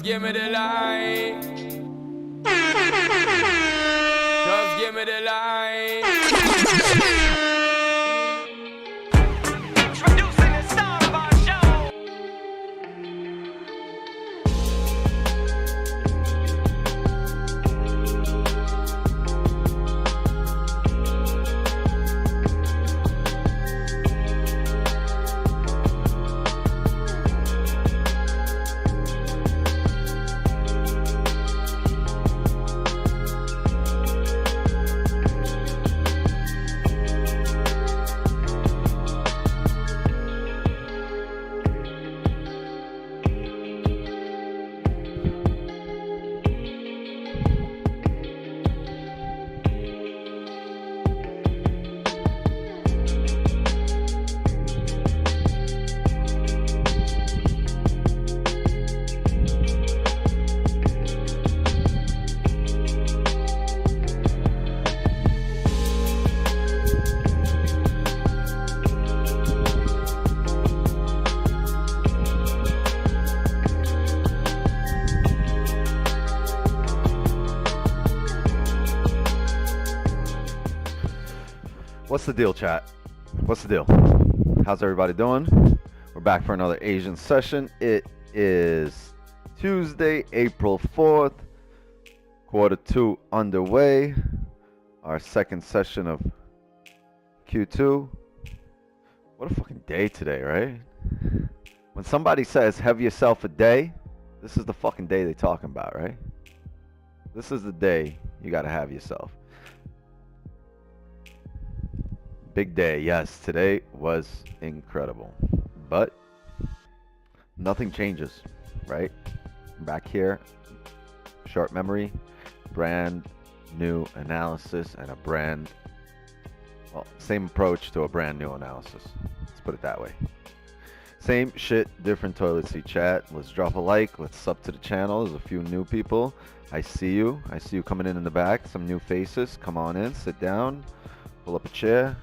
give me the light. Just give me the light. Introducing the star of our show. What's the deal, chat? What's the deal? How's everybody doing? We're back for another Asian session. It is Tuesday, April 4th, quarter 2 underway. Our second session of Q2. What a fucking day today, right? When somebody says, have yourself a day, this is the fucking day they're talking about, right? This is the day you gotta have yourself. Big day, yes, today was incredible, but nothing changes, right? Back here, short memory, brand new analysis, and same approach to a brand new analysis. Let's put it that way. Same shit, different toilet seat, chat. Let's drop a like, let's sub to the channel. There's a few new people. I see you coming in the back, some new faces. Come on in, sit down, pull up a chair.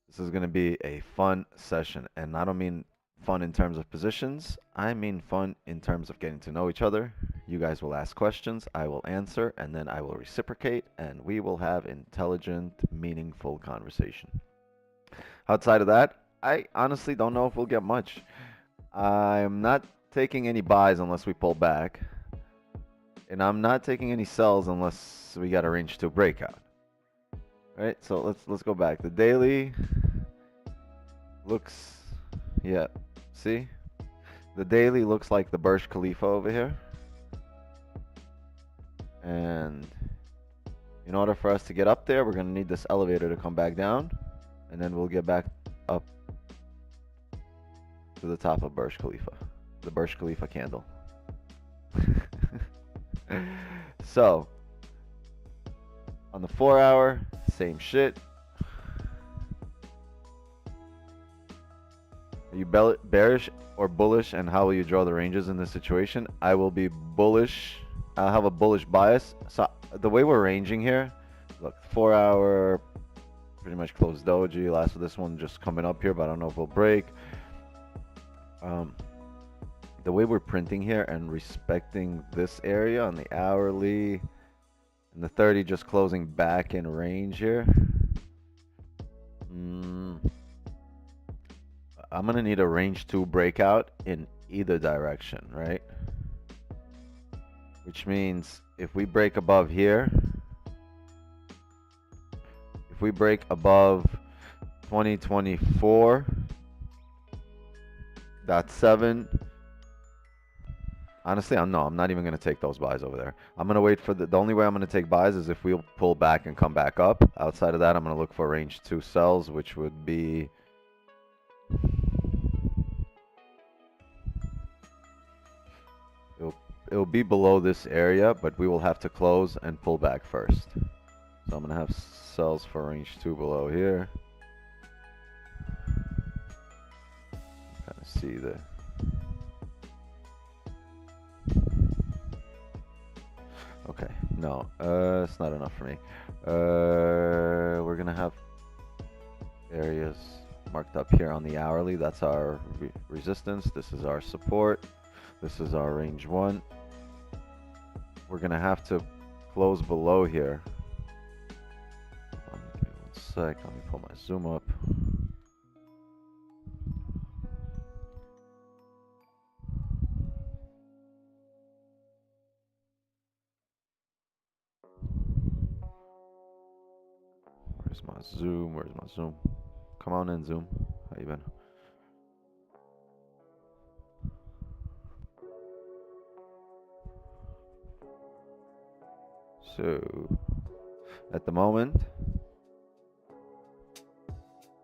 This is going to be a fun session, and I don't mean fun in terms of positions. I mean fun in terms of getting to know each other. You guys will ask questions, I will answer, and then I will reciprocate, and we will have intelligent, meaningful conversation. Outside of that, I honestly don't know if we'll get much. I'm not taking any buys unless we pull back, and I'm not taking any sells unless we got a range 2 breakout. All right, so let's go back. The daily looks, yeah, see? The daily looks like the Burj Khalifa over here. And in order for us to get up there, we're going to need this elevator to come back down. And then we'll get back up to the top of Burj Khalifa. The Burj Khalifa candle. So, on the 4 hour, same shit. Are you bearish or bullish, and how will you draw the ranges in this situation? I will be bullish. I'll have a bullish bias. So the way we're ranging here, look, 4 hour, pretty much closed doji. Last of this one just coming up here, but I don't know if we'll break. The way we're printing here and respecting this area on the hourly, and the 30 just closing back in range here. I'm gonna need a range 2 breakout in either direction, right? Which means if we break above here, if we break above 2024.7, honestly, I'm not even gonna take those buys over there. I'm gonna wait for the only way I'm gonna take buys is if we'll pull back and come back up. Outside of that, I'm gonna look for range 2 sells, which would be it'll be below this area, but we will have to close and pull back first. So I'm gonna have sells for range 2 below here. Kind of see the okay, no, it's not enough for me. We're gonna have areas marked up here on the hourly. That's our resistance. This is our support. This is our range 1. We're going to have to close below here. Give me 1 sec. Let me pull my zoom up. Where's my zoom? Where's my zoom? Come on in, Zoom. How you been? So, at the moment,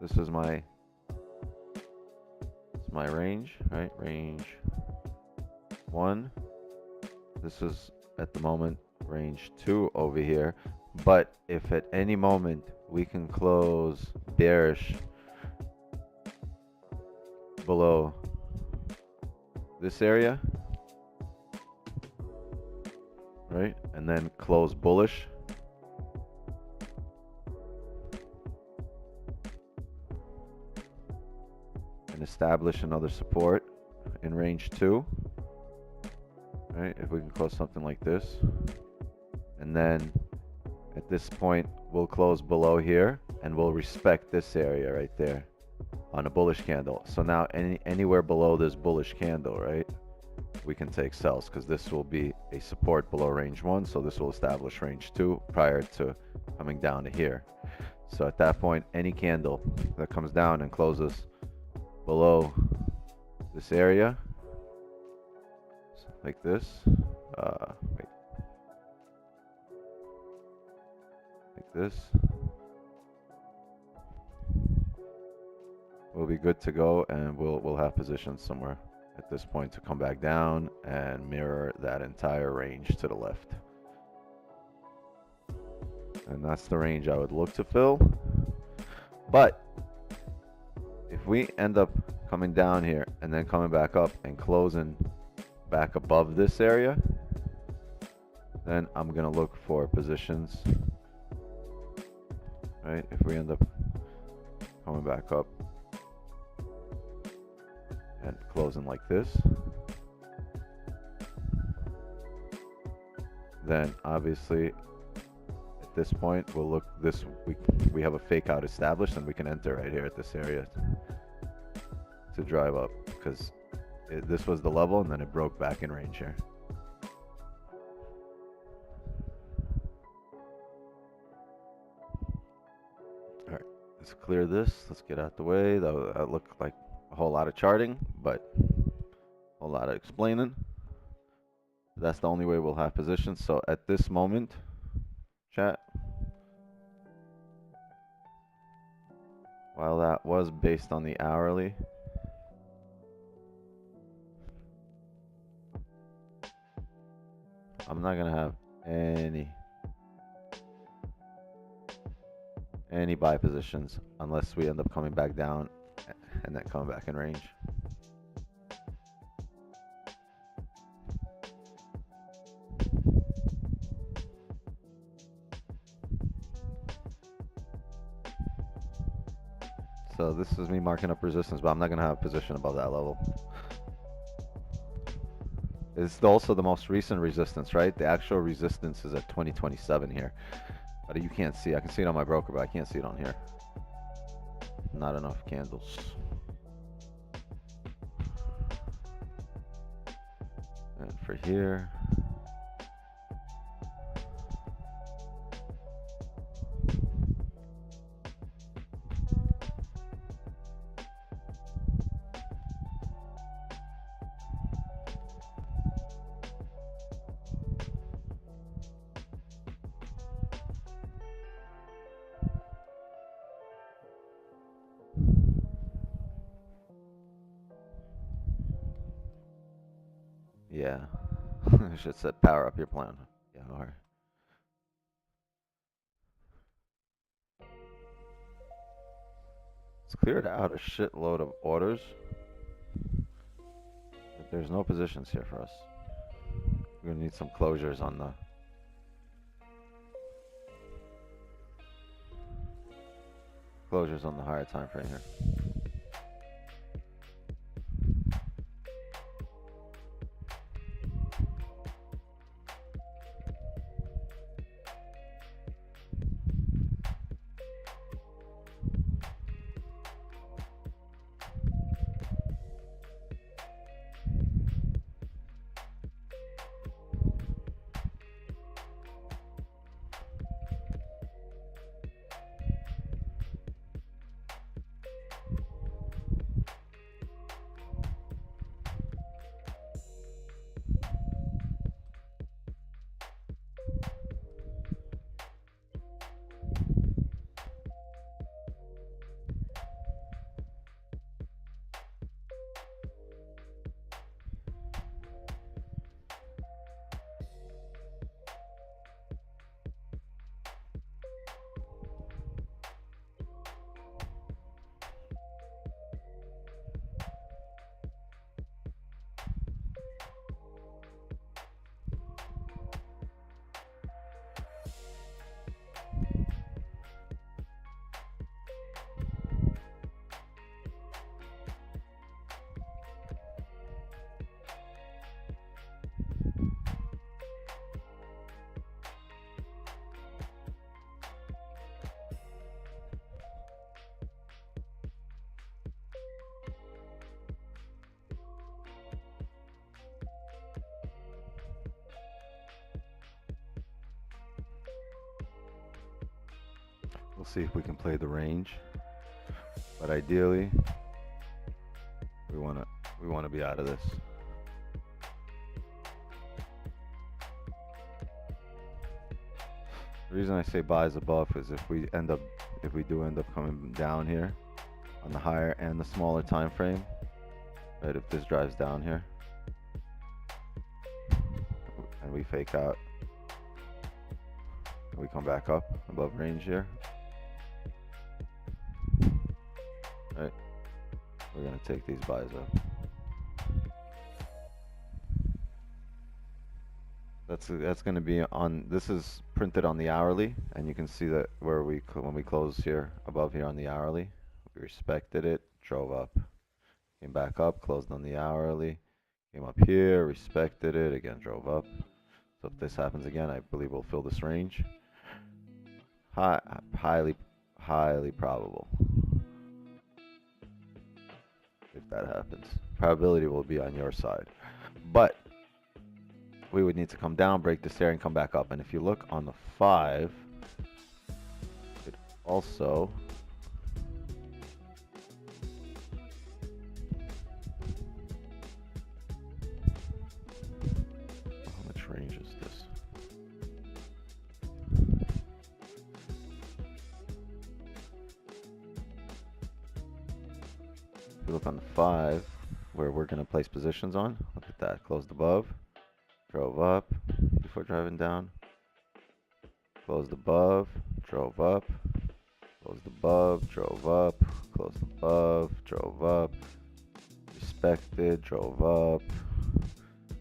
this is my range, right? Range 1. This is at the moment range 2 over here. But if at any moment we can close bearish below this area, right, and then close bullish, and establish another support in range 2, right, if we can close something like this, and then at this point we'll close below here and we'll respect this area right there on a bullish candle. So now anywhere below this bullish candle, right, we can take sells, because this will be a support below range 1, so this will establish range 2 prior to coming down to here. So at that point, any candle that comes down and closes below this area, like this, wait, like this, we'll be good to go, and we'll have positions somewhere at this point to come back down and mirror that entire range to the left. And that's the range I would look to fill. But if we end up coming down here and then coming back up and closing back above this area, then I'm gonna look for positions, right? If we end up coming back up and closing like this, then obviously at this point we'll look this, we have a fake out established, and we can enter right here at this area to drive up, because this was the level and then it broke back in range here. All right, let's clear this. Let's get out the way. That looked like a whole lot of charting, but a whole lot of explaining. That's the only way we'll have positions. So at this moment, chat, while that was based on the hourly, I'm not gonna have any buy positions unless we end up coming back down and then coming back in range. So this is me marking up resistance, but I'm not gonna have a position above that level. It's also the most recent resistance, right? The actual resistance is at 2027 here. But you can't see. I can see it on my broker, but I can't see it on here. Not enough candles. And for here, yeah. I should set power up your plan. Yeah, all right. It's cleared out a shitload of orders, but there's no positions here for us. We're gonna need some closures on the higher time frame here. We'll see if we can play the range. But ideally, we wanna be out of this. The reason I say buys above is if we do end up coming down here on the higher and the smaller time frame, right? If this drives down here and we fake out, and we come back up above range here, right? We're gonna take these buys up. That's going to be on, this is printed on the hourly, and you can see that when we close here above here on the hourly, we respected it, drove up, came back up, closed on the hourly, came up here, respected it, again drove up. So if this happens again, I believe we'll fill this range. Highly probable. If that happens, probability will be on your side, but we would need to come down, break this area, and come back up. And if you look on the 5, it also how much range is this? If you look on the 5, where we're going to place positions on, look at that, closed above, drove up before driving down, closed above, drove up, closed above, drove up, closed above, drove up, respected, drove up,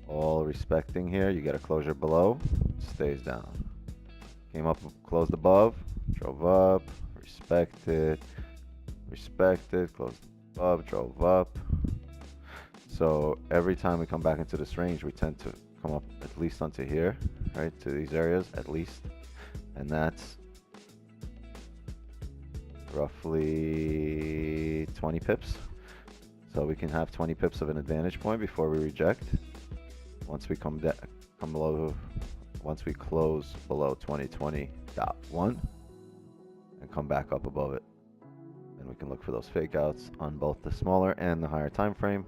all respecting here. You get a closure below, stays down. Came up, closed above, drove up, respected, closed above, drove up. So every time we come back into this range, we tend to come up at least onto here, right, to these areas at least, and that's roughly 20 pips. So we can have 20 pips of an advantage point before we reject. Once we once we close below 2020.1 and come back up above it, and we can look for those fake outs on both the smaller and the higher time frame.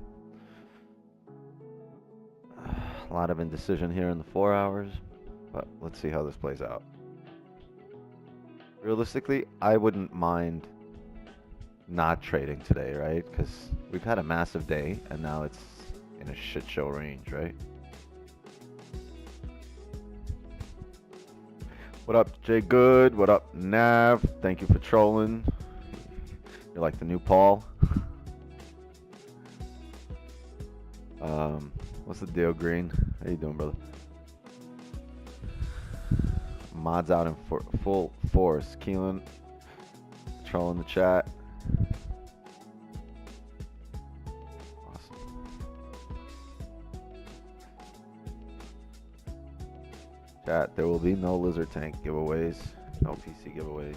A lot of indecision here in the 4 hours, but let's see how this plays out. Realistically, I wouldn't mind not trading today, right? Because we've had a massive day and now it's in a shit show range, right? What up, Jay Good? What up, Nav? Thank you for trolling. You're like the new Paul. What's the deal, Green? How you doing, brother? Mods out in full force. Keelan, trolling the chat. Awesome. Chat, there will be no lizard tank giveaways, no PC giveaways.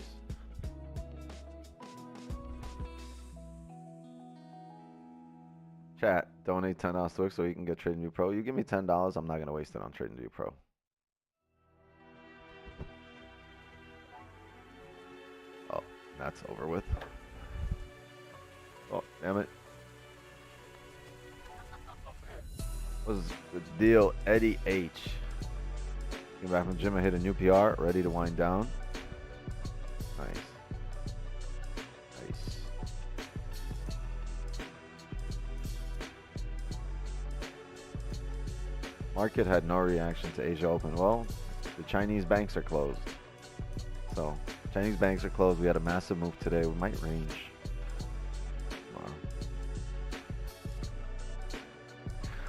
Chat, donate $10 to Wix so you can get Trading View Pro. You give me $10, I'm not going to waste it on Trading View Pro. Oh, that's over with. Oh, damn it. What's the deal? Eddie H. Came back from the gym and hit a new PR, ready to wind down. Nice. Nice. Market had no reaction to Asia Open. Well, the Chinese banks are closed. So, Chinese banks are closed. We had a massive move today. We might range tomorrow.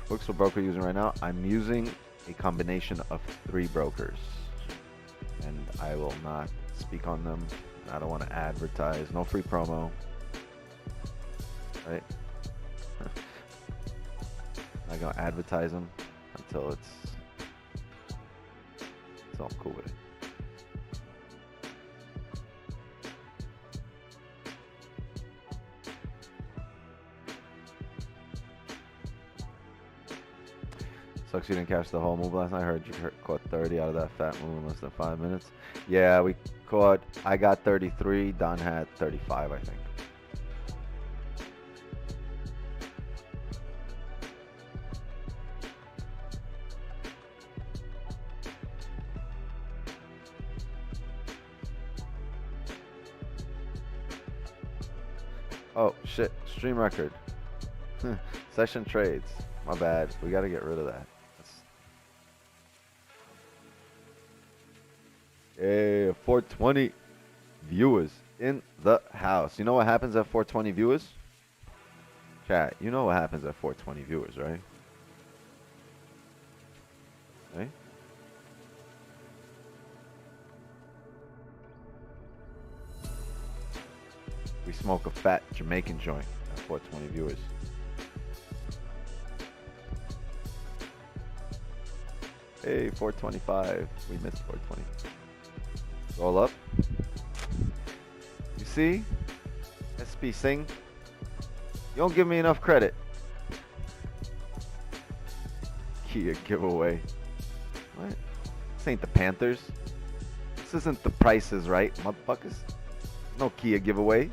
What's what broker using right now? I'm using a combination of 3 brokers. And I will not speak on them. I don't want to advertise. No free promo. Right? I'm not going to advertise them until I'm cool with it. Sucks you didn't catch the whole move last night. I heard you caught 30 out of that fat move in less than 5 minutes. Yeah, we caught. I got 33. Don had 35, I think. Oh, shit. Stream record. Session trades. My bad. We got to get rid of that. Hey, 420 viewers in the house. You know what happens at 420 viewers? Chat, you know what happens at 420 viewers, right? Right? We smoke a fat Jamaican joint at 420 viewers. Hey, 425. We missed 420. Roll up. You see? SP Singh. You don't give me enough credit. Kia giveaway. What? This ain't the Panthers. This isn't the prices, right, motherfuckers? No Kia giveaway.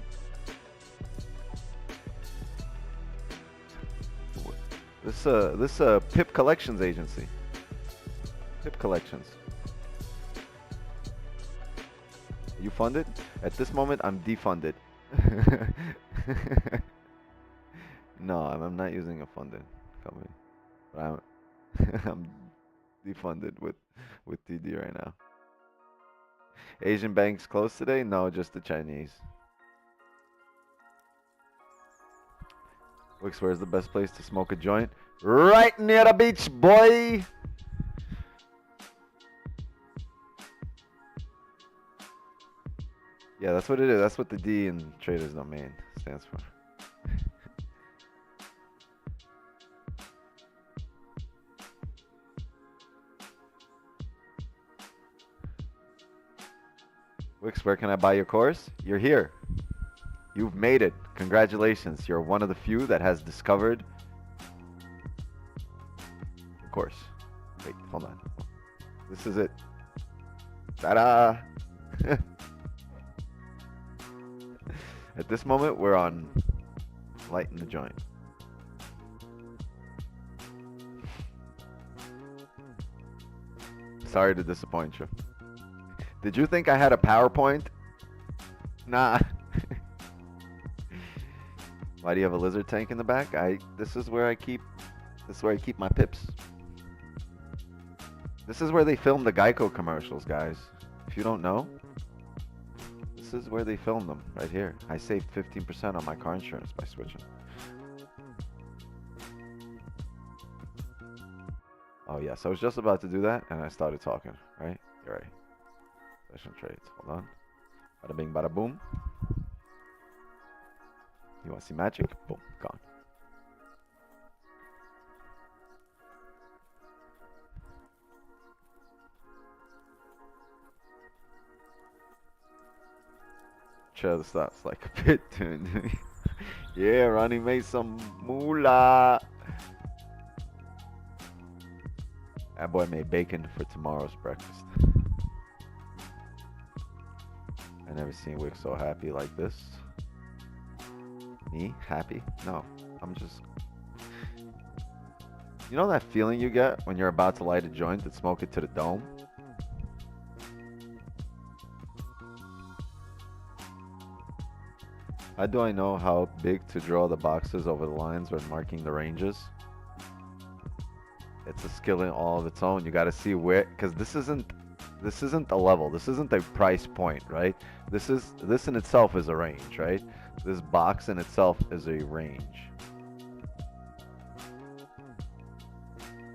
This Pip Collections agency. Pip Collections. You funded? At this moment, I'm defunded. No, I'm not using a funded company. But I'm defunded with TD right now. Asian banks closed today? No, just the Chinese. Wix, where's the best place to smoke a joint? Right near the beach, boy! Yeah, that's what it is. That's what the D in Traders Domain stands for. Wix, where can I buy your course? You're here. You've made it. Congratulations. You're one of the few that has discovered the course. Wait, hold on. This is it. Ta-da! At this moment, we're on lighting the joint. Sorry to disappoint you. Did you think I had a PowerPoint? Nah. Why do you have a lizard tank in the back? This is where I keep my pips. This is where they film the Geico commercials, guys. If you don't know, this is where they film them, right here. I saved 15% on my car insurance by switching. Oh yes, I was just about to do that and I started talking, right? You're right. Session trades, hold on. Bada bing, bada boom. You want to see magic? Boom, gone. Chill, that's like a bit tuned. Yeah, Ronnie made some moolah. That boy made bacon for tomorrow's breakfast. I never seen Wick so happy like this. Me? Happy? No. I'm just... You know that feeling you get when you're about to light a joint and smoke it to the dome? How do I know how big to draw the boxes over the lines when marking the ranges? It's a skill in all of its own. You gotta see where... Because this isn't a level. This isn't a price point, right? This in itself is a range, right? This box in itself is a range.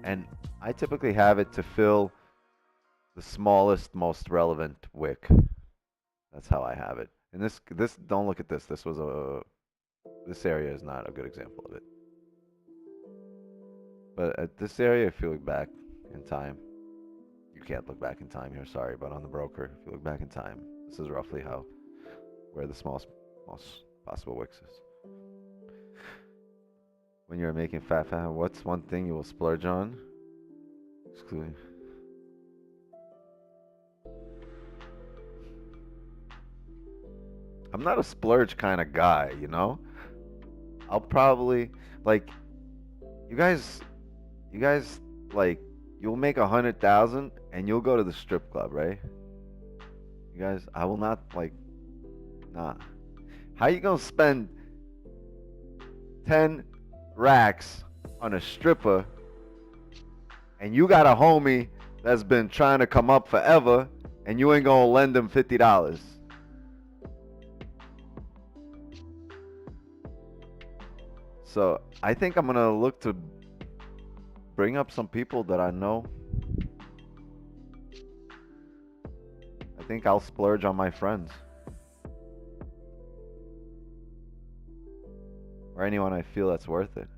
And I typically have it to fill the smallest, most relevant wick. That's how I have it. And this don't look at this. This area is not a good example of it. But at this area, if you look back in time, you can't look back in time here, sorry, but on the broker, if you look back in time, this is roughly where the smallest, most possible wicks is. When you're making fat, what's one thing you will splurge on? Excluding. I'm not a splurge kind of guy, you know? I'll probably like you guys you guys like you'll make 100,000 and you'll go to the strip club, right? You guys, I will not like nah. How you gonna spend 10 racks on a stripper and you got a homie that's been trying to come up forever and you ain't gonna lend him $50? So I think I'm gonna look to bring up some people that I know. I think I'll splurge on my friends or anyone I feel that's worth it.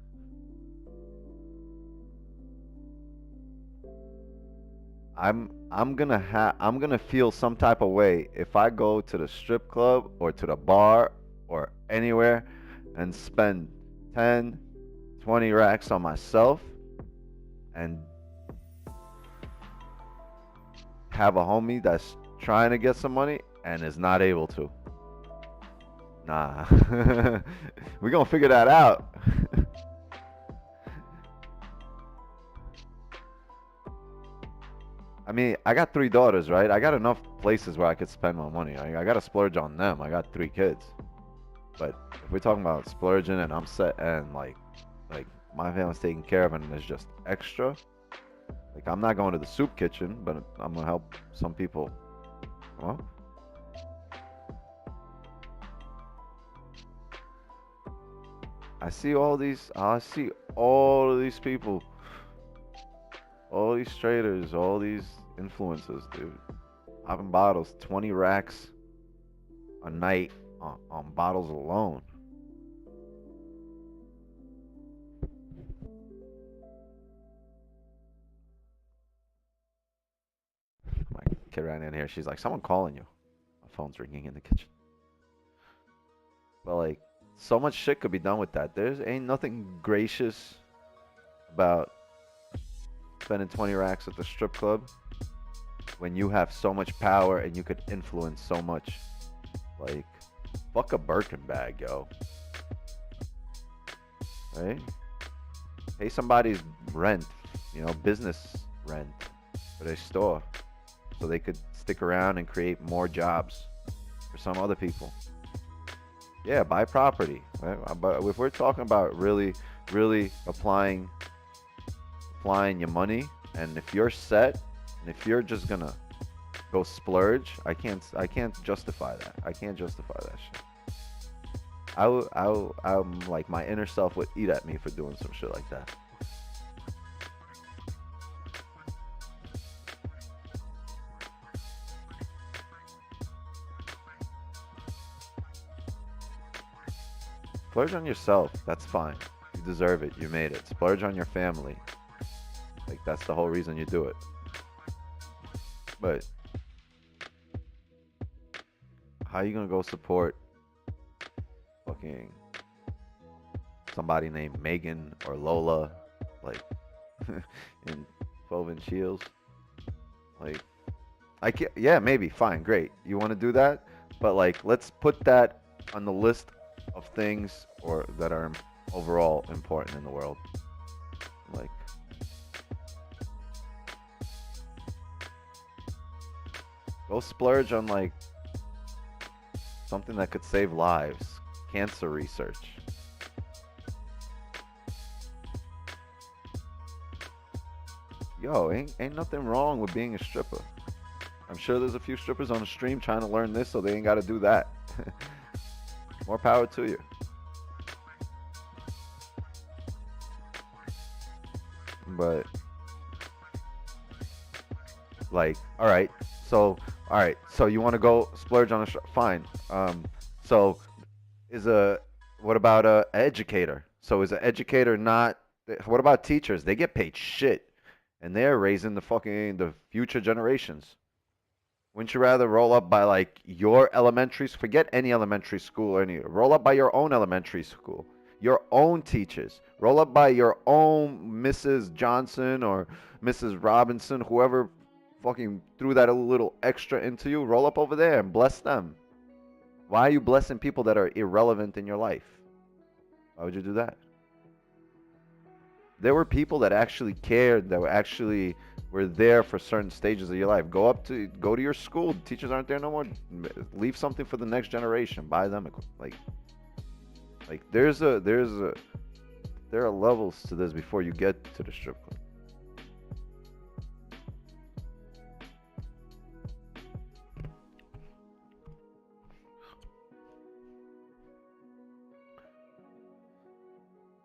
I'm gonna feel some type of way if I go to the strip club or to the bar or anywhere and spend 10, 20 racks on myself and have a homie that's trying to get some money and is not able to. Nah. We're gonna figure that out. I mean, I got 3 daughters, right? I got enough places where I could spend my money. I gotta splurge on them. I got 3 kids. But if we're talking about splurging and I'm set and like my family's taken care of and there's just extra, like I'm not going to the soup kitchen, but I'm gonna help some people. Well, I see all of these people, all these traders, all these influencers, dude. Popping bottles, 20 racks a night on bottles alone. My kid ran in here. She's like, someone calling you. My phone's ringing in the kitchen. But like, so much shit could be done with that. There's ain't nothing gracious about spending 20 racks at the strip club when you have so much power and you could influence so much. Like, fuck a Birkin bag, yo. Right? Pay somebody's rent, business rent for their store so they could stick around and create more jobs for some other people. Yeah, buy property. Right? But if we're talking about really, really applying your money, and if you're set, and if you're just gonna go splurge, I can't justify that. I can't justify that shit. I'm like, my inner self would eat at me for doing some shit like that. Splurge on yourself. That's fine. You deserve it. You made it. Splurge on your family. Like, that's the whole reason you do it. But how you gonna go support fucking somebody named Megan or Lola, like, in 12-inch heels? Like, I can't. Yeah, maybe. Fine. Great. You want to do that? But like, let's put that on the list of things or that are overall important in the world. Like, go splurge on like something that could save lives, cancer research. Yo, ain't nothing wrong with being a stripper. I'm sure there's a few strippers on the stream trying to learn this so they ain't got to do that. More power to you. But like, all right, so you want to go splurge on fine. So what about a educator? So is an educator not? What about teachers? They get paid shit, and they're raising the future generations. Wouldn't you rather roll up by like your elementary? Forget any elementary school or any. Roll up by your own elementary school, your own teachers. Roll up by your own Mrs. Johnson or Mrs. Robinson, whoever fucking threw that a little extra into you. Roll up over there and bless them. Why are you blessing people that are irrelevant in your life? Why would you do that? There were people that actually cared, that were there for certain stages of your life. Go to your school. Teachers aren't there no more. Leave something for the next generation. Buy them like there are levels to this before you get to the strip club.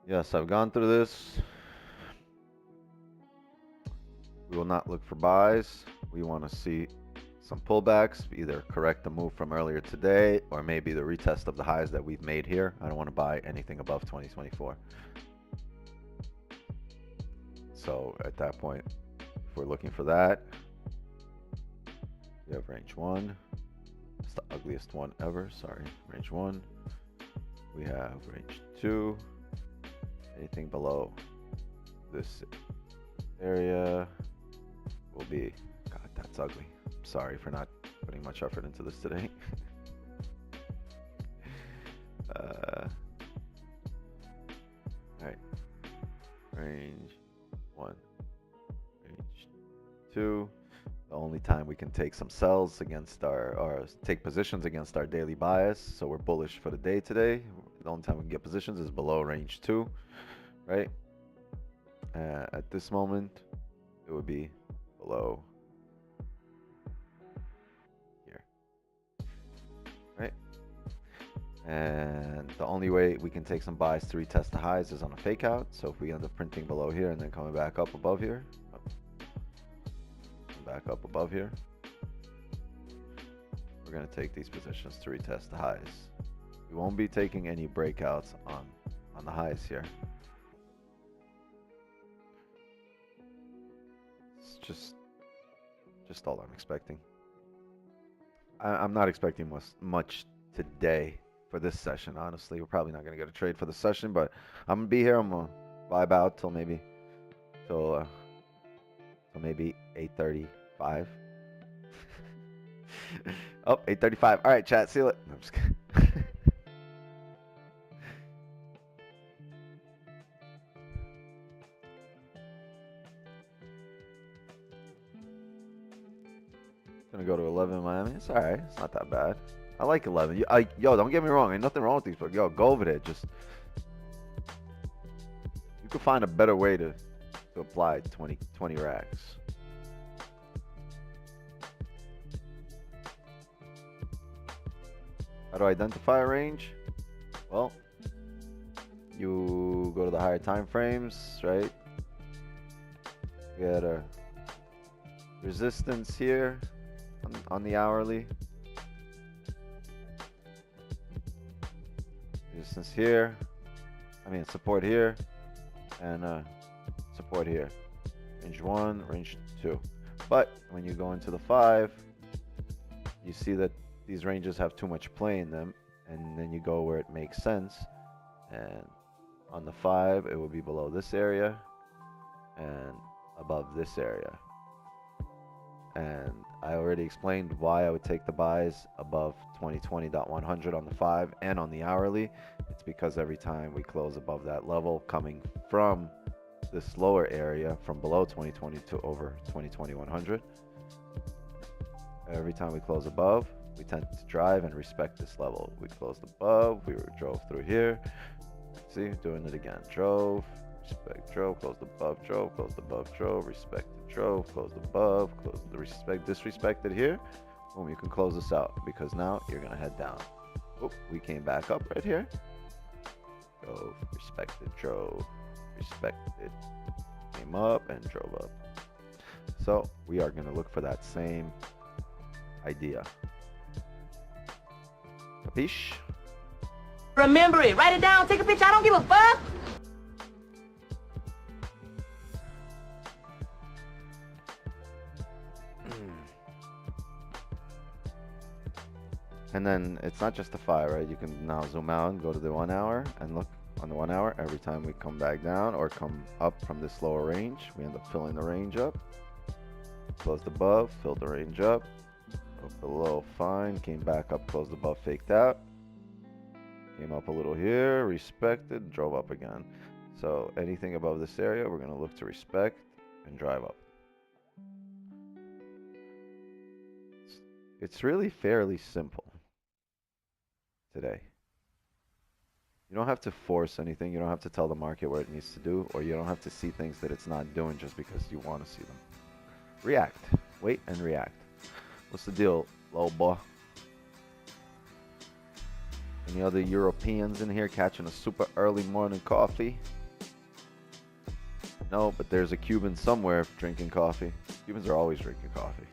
Yes, I've gone through this. We will not look for buys. We want to see some pullbacks, either correct the move from earlier today or maybe the retest of the highs that we've made here. I don't want to buy anything above 2024. So at that point, if we're looking for that, we have range 1. It's the ugliest one ever. Sorry, range 1. We have range 2. Anything below this area will be, God, that's ugly. Sorry for not putting much effort into this today. Alright, range 1, range 2. The only time we can take some sells against or take positions against our daily bias, so we're bullish for the day today. The only time we can get positions is below range 2, right? At this moment, it would be below here, right? And the only way we can take some buys to retest the highs is on a fake out. So if we end up printing below here and then coming back up above here, back up above here, we're going to take these positions to retest the highs. We won't be taking any breakouts on the highs here. It's just all I'm expecting. I'm not expecting much today for this session, honestly. We're probably not going to get a trade for the session, but I'm going to be here. I'm going to vibe out till maybe 8:35. Oh, 8:35. All right, chat. See you later. No, I'm just kidding. Gonna go to 11 in Miami. It's all right. It's not that bad. I like 11. Yo, don't get me wrong. Ain't nothing wrong with these, but yo, go over there. Just you could find a better way to apply 20 racks. How to identify a range? Well, you go to the higher time frames, right? You get a resistance here on the hourly. Resistance here. Support here. And support here. Range 1, range 2. But when you go into the 5, you see that these ranges have too much play in them, and then you go where it makes sense. And on the 5, it will be below this area and above this area. And I already explained why I would take the buys above 2020.100 on the 5 and on the hourly. It's because every time we close above that level, coming from this lower area, from below 2020 to over 2020.100, every time we close above, we tend to drive and respect this level. We closed above, we drove through here. See, doing it again. Drove, respect, drove, closed above, drove, closed above, drove, respected, drove, closed above, closed the respect, disrespected here. Boom, you can close this out because now you're gonna head down. Oh, we came back up right here. Drove, respected, drove, respected, came up and drove up. So we are gonna look for that same idea. Capiche? Remember it. Write it down. Take a picture. I don't give a fuck. And then it's not just the 5, right? You can now zoom out and go to the 1 hour and look on the 1 hour. Every time we come back down or come up from this lower range, we end up filling the range up. Closed above, filled the range up. Up below, fine. Came back up, closed above, faked out. Came up a little here, respected, drove up again. So anything above this area, we're going to look to respect and drive up. It's really fairly simple today. You don't have to force anything. You don't have to tell the market what it needs to do, or you don't have to see things that it's not doing just because you want to see them. React. Wait and react. What's the deal, low boy? Any other Europeans in here catching a super early morning coffee? No, but there's a Cuban somewhere drinking coffee. Cubans are always drinking coffee.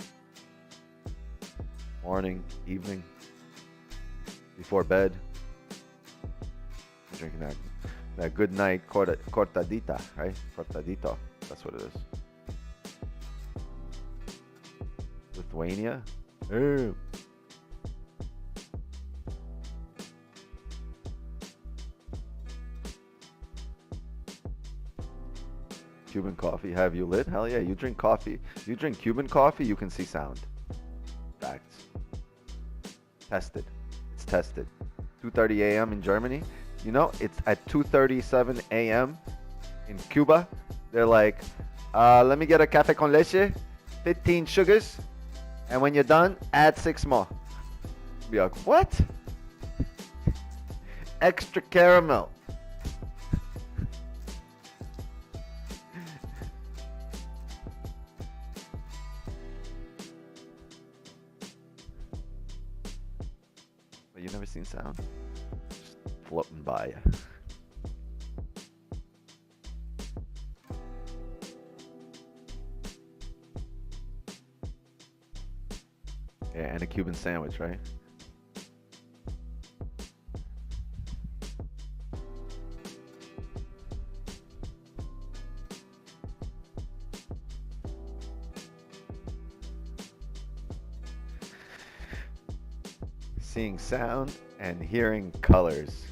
Morning, evening, before bed. You're drinking that good night cortadita, right? Cortadito. That's what it is. Lithuania? Oh. Cuban coffee, have you lit? Hell yeah, you drink coffee. You drink Cuban coffee, you can see sound. Facts. Tested. It's tested. 2:30 a.m. in Germany. You know, it's at 2:37 a.m. in Cuba. They're like, let me get a café con leche, 15 sugars, and when you're done, add 6 more. Be like, what? Extra caramel. But you never seen sound? Just floating by you. Yeah, and a Cuban sandwich, right? Seeing sound and hearing colors.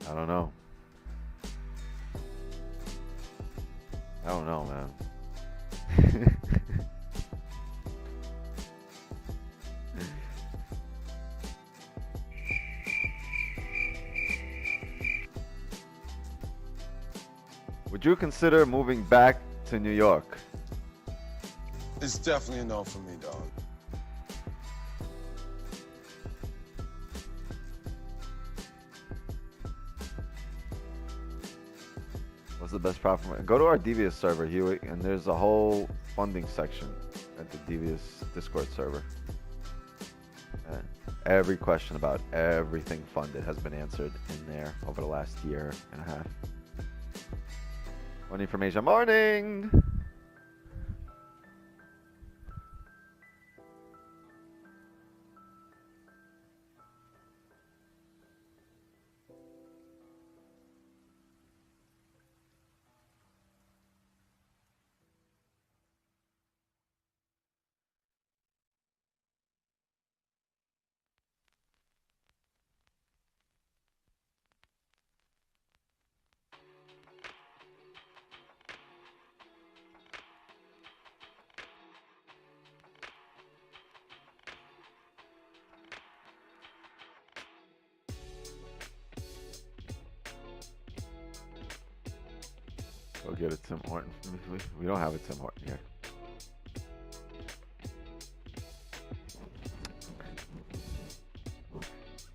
I don't know. I don't know, man. Would you consider moving back to New York? It's definitely a no for me, dog. What's the best platform? Go to our Devious server, Huey, and there's a whole funding section at the Devious Discord server. And every question about everything funded has been answered in there over the last year and a half. One information morning. Go get a Tim Horton. We don't have a Tim Horton here.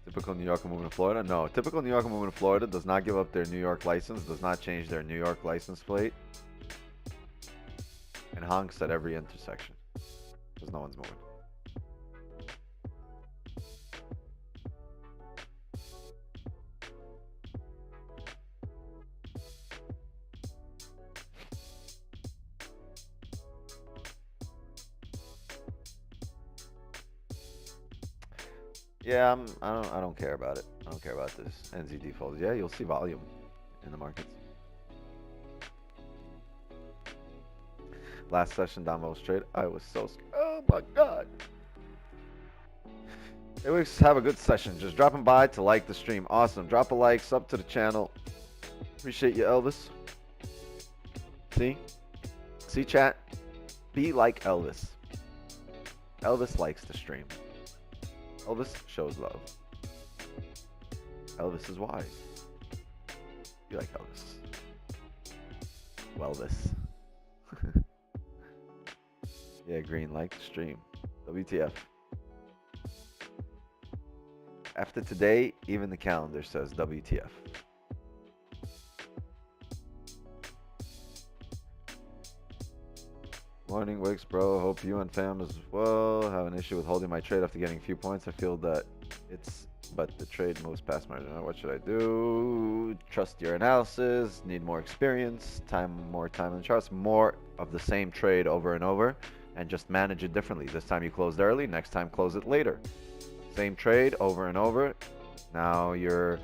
Typical New Yorker moving to Florida? No, typical New Yorker moving to Florida does not give up their New York license, does not change their New York license plate, and honks at every intersection because no one's moving. Yeah, I don't care about it. I don't care about this NZ default. Yeah, you'll see volume in the markets. Last session, Damo trade. I was so scared. Oh my god. Hey, we have a good session. Just dropping by to like the stream. Awesome. Drop a like, sub to the channel. Appreciate you, Elvis. See chat? Be like Elvis. Elvis likes to stream. Elvis shows love. Elvis is wise. Be like Elvis. Wellvis. Yeah, green, like the stream. WTF. After today, even the calendar says WTF. Morning, Wicks, bro. Hope you and fam as well. Have an issue with holding my trade after getting a few points. I feel that but the trade moves past margin. What should I do? Trust your analysis. Need more experience. More time in the charts. More of the same trade over and over, and just manage it differently. This time you closed early. Next time close it later. Same trade over and over. Now you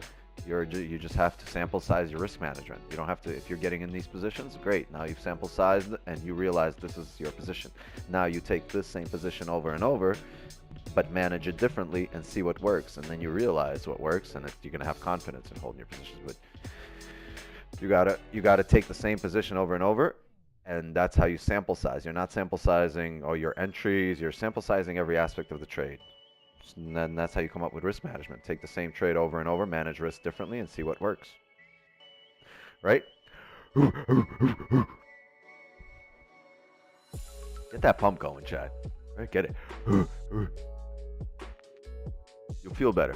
just have to sample size your risk management. You don't have to, if you're getting in these positions, great. Now you've sample sized and you realize this is your position. Now you take this same position over and over, but manage it differently and see what works. And then you realize what works, and you're gonna have confidence in holding your positions. But you gotta take the same position over and over, and that's how you sample size. You're not sample sizing your entries. You're sample sizing every aspect of the trade. And then that's how you come up with risk management. Take the same trade over and over, manage risk differently, and see what works. Right? Get that pump going, Chad. Right? Get it. You'll feel better.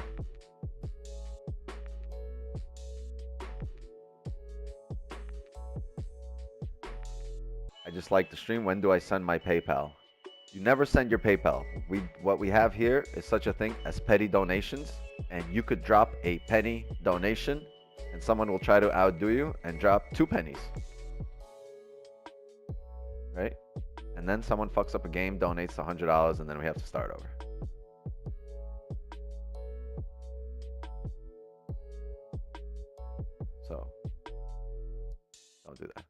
I just like the stream. When do I send my PayPal? You never send your PayPal. What we have here is such a thing as petty donations, and you could drop a penny donation and someone will try to outdo you and drop 2 pennies. Right? And then someone fucks up a game, donates $100, and then we have to start over. So, don't do that.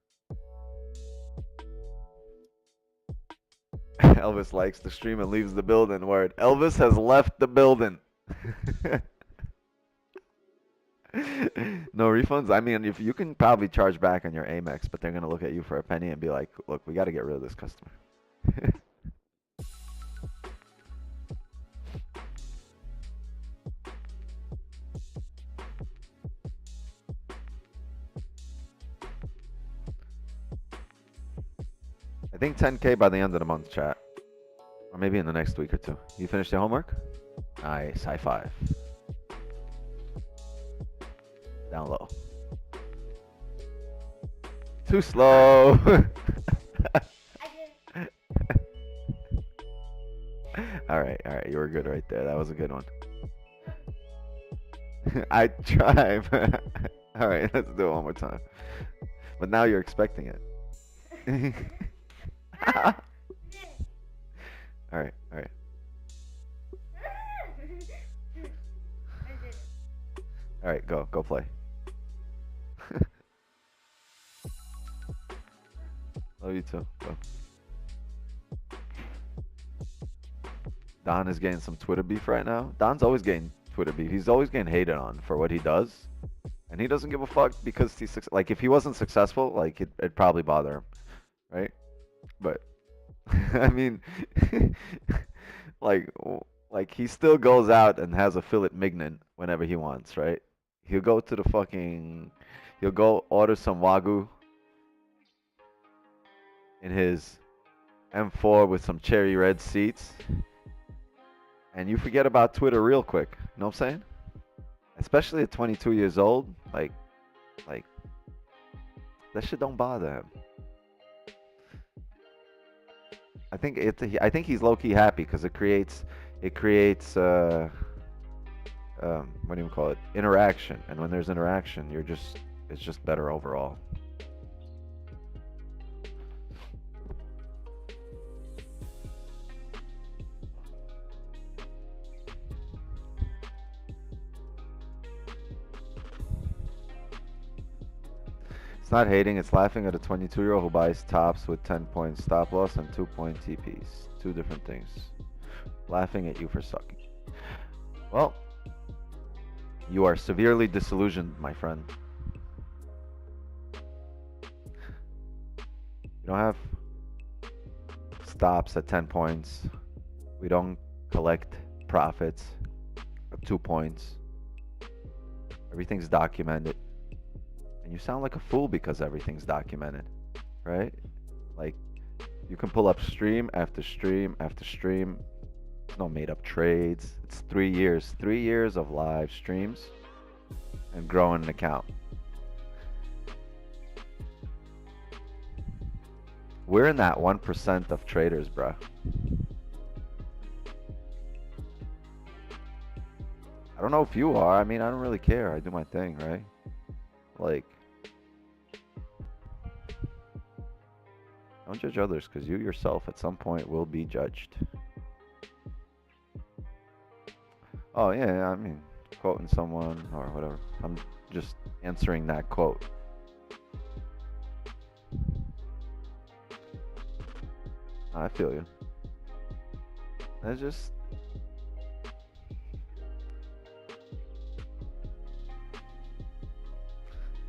Elvis likes the stream and leaves the building. Word. Elvis has left the building. No refunds? I mean, if you can probably charge back on your Amex, but they're going to look at you for a penny and be like, look, we got to get rid of this customer. I think 10K by the end of the month, chat. Or maybe in the next week or two. You finished your homework? Nice. High five. Down low. Too slow. All right. You were good right there. That was a good one. I try. All right, let's do it one more time. But now you're expecting it. All right. All right, go play. Love you too. Go. Don is getting some Twitter beef right now. Don's always getting Twitter beef. He's always getting hated on for what he does, and he doesn't give a fuck because he's like, if he wasn't successful, like it'd probably bother him, right? But I mean, like he still goes out and has a fillet mignon whenever he wants, right? He'll go order some Wagyu in his M4 with some cherry red seats, and you forget about Twitter real quick. You know what I'm saying? Especially at 22 years old, like that shit don't bother him. I think he's low-key happy because it creates what do you call it? Interaction. And when there's interaction, it's just better overall. It's not hating, it's laughing at a 22-year-old who buys tops with 10-point stop loss and 2-point TPs. Two different things. Laughing at you for sucking. Well, you are severely disillusioned, my friend. We don't have stops at 10 points. We don't collect profits at 2 points. Everything's documented. And you sound like a fool because everything's documented, right? Like, you can pull up stream after stream after stream. There's no made up trades. It's 3 years. 3 years of live streams and growing an account. We're in that 1% of traders, bro. I don't know if you are. I mean, I don't really care. I do my thing, right? Like, don't judge others, because you yourself at some point will be judged. Oh, yeah, I mean, quoting someone or whatever. I'm just answering that quote. I feel you. It's just...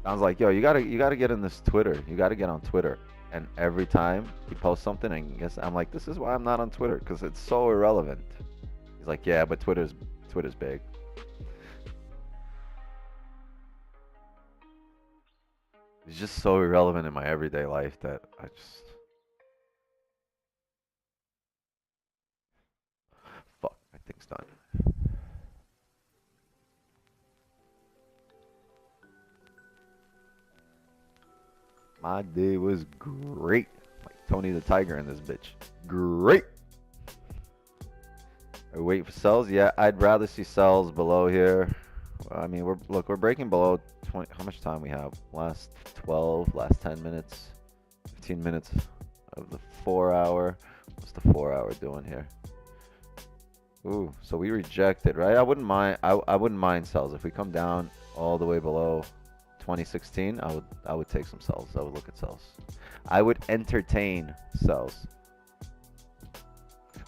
sounds like, yo, you gotta get in this Twitter. You gotta get on Twitter. And every time he posts something, and guess I'm like, this is why I'm not on Twitter, because it's so irrelevant. He's like, yeah, but Twitter's big. It's just so irrelevant in my everyday life that I just... fuck, my thing's done. My day was great. Like Tony the Tiger in this bitch. Great. Are we waiting for sells? Yeah, I'd rather see sells below here. I mean, we're breaking below 20. How much time we have? Last 10 minutes, 15 minutes of the 4 hour. What's the 4 hour doing here? Ooh, so we rejected, right? I wouldn't mind. I wouldn't mind sells if we come down all the way below 2016. I would take some sells. I would look at sells. I would entertain sells.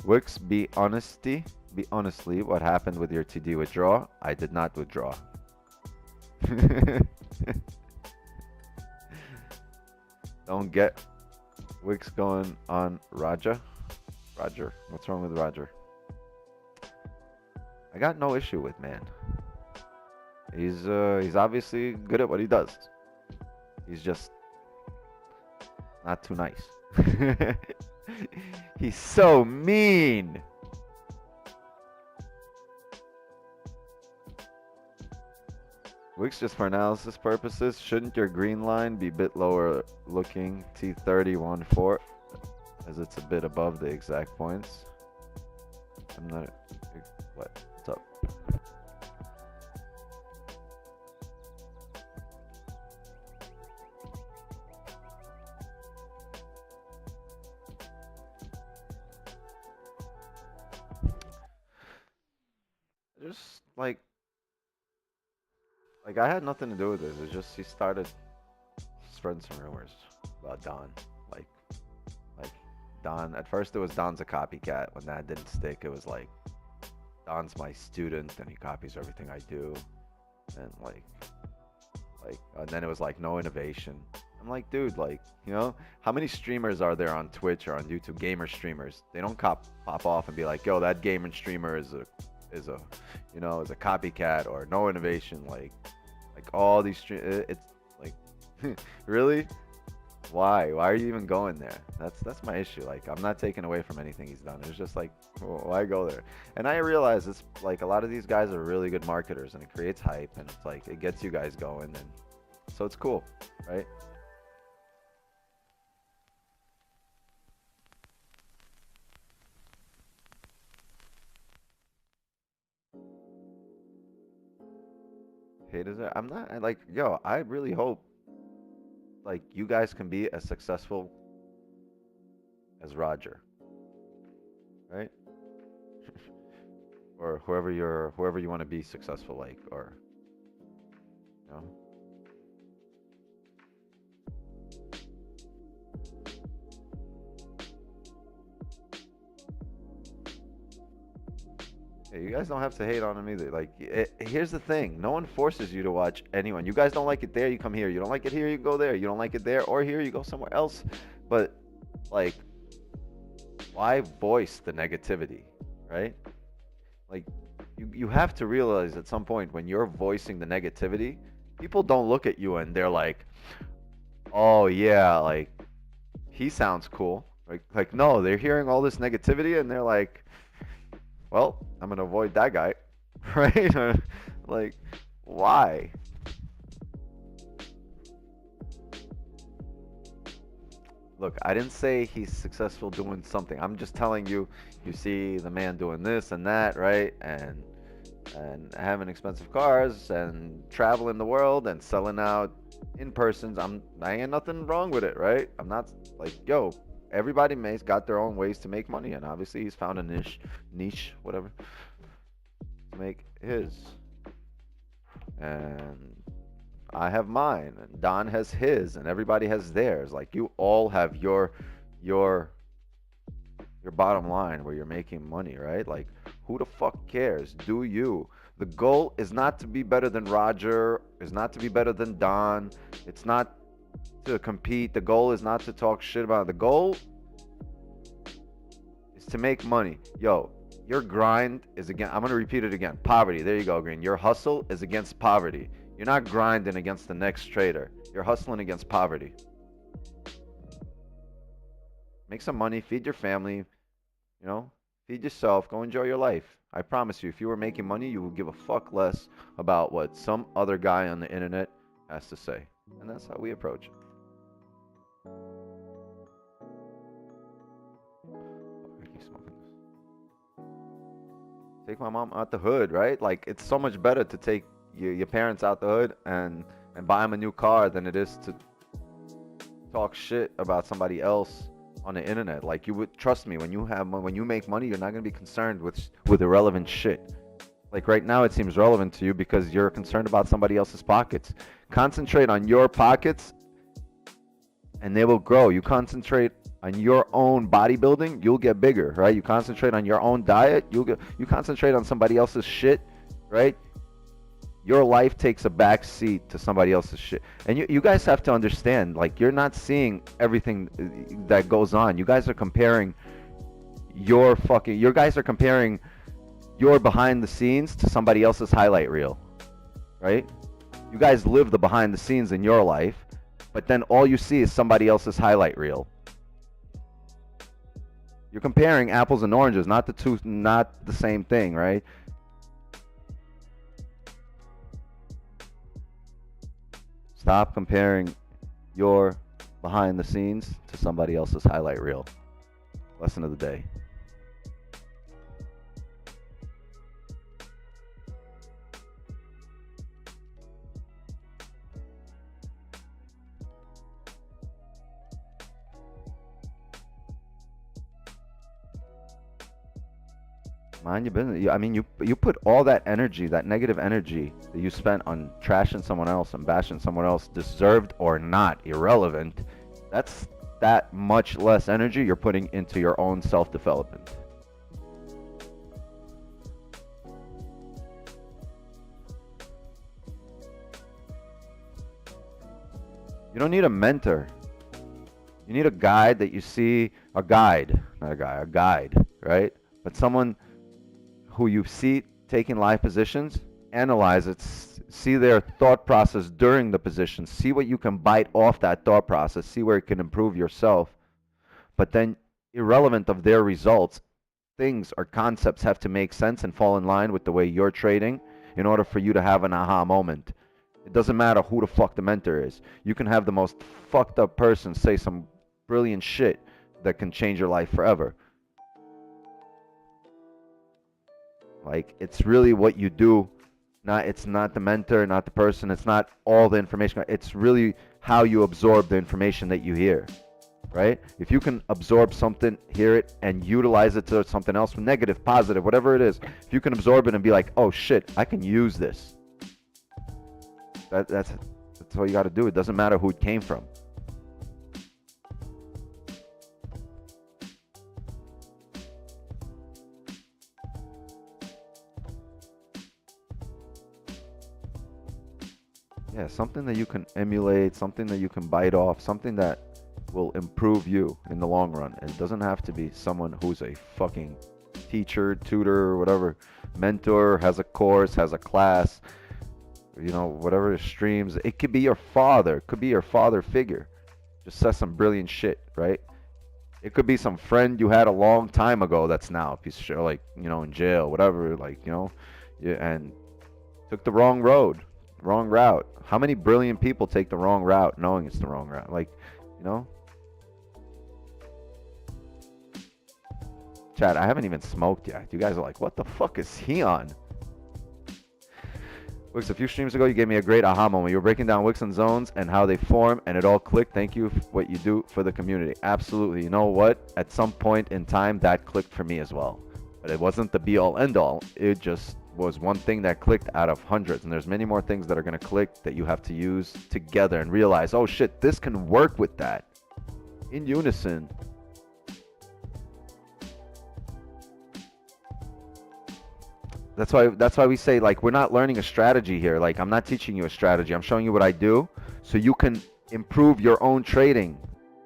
Wix, be honestly, what happened with your TD withdraw? I did not withdraw. Don't get Wix going on Roger. Roger, what's wrong with Roger? I got no issue with man. He's obviously good at what he does. He's just not too nice. He's so mean. Wix, just for analysis purposes, shouldn't your green line be a bit lower looking T3014 as it's a bit above the exact points? I'm not... what? What's up? Just like I had nothing to do with this. It's just he started spreading some rumors about Don. Like Don. At first it was Don's a copycat. When that didn't stick, it was like Don's my student and he copies everything I do. And and then it was like no innovation. I'm like, dude, like, you know, how many streamers are there on Twitch or on YouTube? Gamer streamers. They don't pop off and be like, yo, that gamer streamer is a copycat or no innovation. Like all these it's like really, why are you even going there? That's my issue. Like, I'm not taking away from anything he's done. It's just like, well, why go there? And I realize it's like a lot of these guys are really good marketers and it creates hype and it's like it gets you guys going, and so it's cool, right? Haters, I'm not like, yo, I really hope like you guys can be as successful as Roger, right? Or whoever you want to be successful like, or you know. Hey, you guys don't have to hate on him either. Like, here's the thing. No one forces you to watch anyone. You guys don't like it there, you come here. You don't like it here, you go there. You don't like it there or here, you go somewhere else. But Like, why voice the negativity, right? Like, you have to realize at some point when you're voicing the negativity, people don't look at you and they're like, oh yeah, like he sounds cool. Like no, they're hearing all this negativity and they're like, well, I'm gonna avoid that guy, right? Like, why? Look, I didn't say he's successful doing something. I'm just telling you, you see the man doing this and that, right? And having expensive cars and traveling the world and selling out in persons. I ain't nothing wrong with it, right? I'm not like, yo, everybody makes got their own ways to make money, and obviously he's found a niche, whatever, to make his. And I have mine, and Don has his, and everybody has theirs. Like, you all have your bottom line where you're making money, right? Like, who the fuck cares? Do you? The goal is not to be better than Roger, is not to be better than Don. It's not to compete. The goal is not to talk shit about it. The goal is to make money. Yo, your grind is again, I'm going to repeat it again. Poverty. There you go, Green. Your hustle is against poverty. You're not grinding against the next trader. You're hustling against poverty. Make some money, feed your family, feed yourself, go enjoy your life. I promise you, if you were making money, you would give a fuck less about what some other guy on the internet has to say. And that's how we approach it. I keep smoking this. Take my mom out the hood, right? Like, it's so much better to take your parents out the hood and buy them a new car than it is to talk shit about somebody else on the internet. Like, you would trust me, when you make money, you're not going to be concerned with irrelevant shit. Like, right now it seems relevant to you because you're concerned about somebody else's pockets. Concentrate on your pockets and they will grow. You concentrate on your own bodybuilding, you'll get bigger, right? You concentrate on your own diet, you concentrate on somebody else's shit, right? Your life takes a back seat to somebody else's shit. And you guys have to understand, like, you're not seeing everything that goes on. You guys are comparing your behind the scenes to somebody else's highlight reel, right? You guys live the behind the scenes in your life, but then all you see is somebody else's highlight reel. You're comparing apples and oranges, not the same thing, right? Stop comparing your behind the scenes to somebody else's highlight reel. Lesson of the day. Mind your business. I mean, you put all that energy, that negative energy that you spent on trashing someone else and bashing someone else, deserved or not, irrelevant. That's that much less energy you're putting into your own self-development. You don't need a mentor. You need a guide that you see, a guide, right? But someone who you see taking live positions, analyze it, see their thought process during the position, see what you can bite off that thought process, see where it can improve yourself. But then, irrelevant of their results, things or concepts have to make sense and fall in line with the way you're trading in order for you to have an aha moment. It doesn't matter who the fuck the mentor is. You can have the most fucked up person say some brilliant shit that can change your life forever. Like, it's really what you do. It's not the mentor, not the person. It's not all the information. It's really how you absorb the information that you hear, right? If you can absorb something, hear it, and utilize it to something else, negative, positive, whatever it is, if you can absorb it and be like, oh shit, I can use this. That's all you got to do. It doesn't matter who it came from. Yeah, something that you can emulate, something that you can bite off, something that will improve you in the long run. And it doesn't have to be someone who's a fucking teacher, tutor, whatever, mentor, has a course, has a class, you know, whatever streams. It could be your father, could be your father figure. Just says some brilliant shit, right? It could be some friend you had a long time ago that's now a piece of shit, like, you know, in jail, whatever, like, you know, yeah, and took the wrong road, wrong route. How many brilliant people take the wrong route knowing it's the wrong route? Like, you know? Chat, I haven't even smoked yet. You guys are like, what the fuck is he on? Wix, a few streams ago, you gave me a great aha moment. You were breaking down Wix and zones and how they form, and it all clicked. Thank you for what you do for the community. Absolutely. You know what? At some point in time, that clicked for me as well. But it wasn't the be-all, end-all. It just was one thing that clicked out of hundreds. And there's many more things that are going to click that you have to use together and realize, oh, shit, this can work with that. In unison. That's why we say, like, we're not learning a strategy here. Like, I'm not teaching you a strategy. I'm showing you what I do so you can improve your own trading.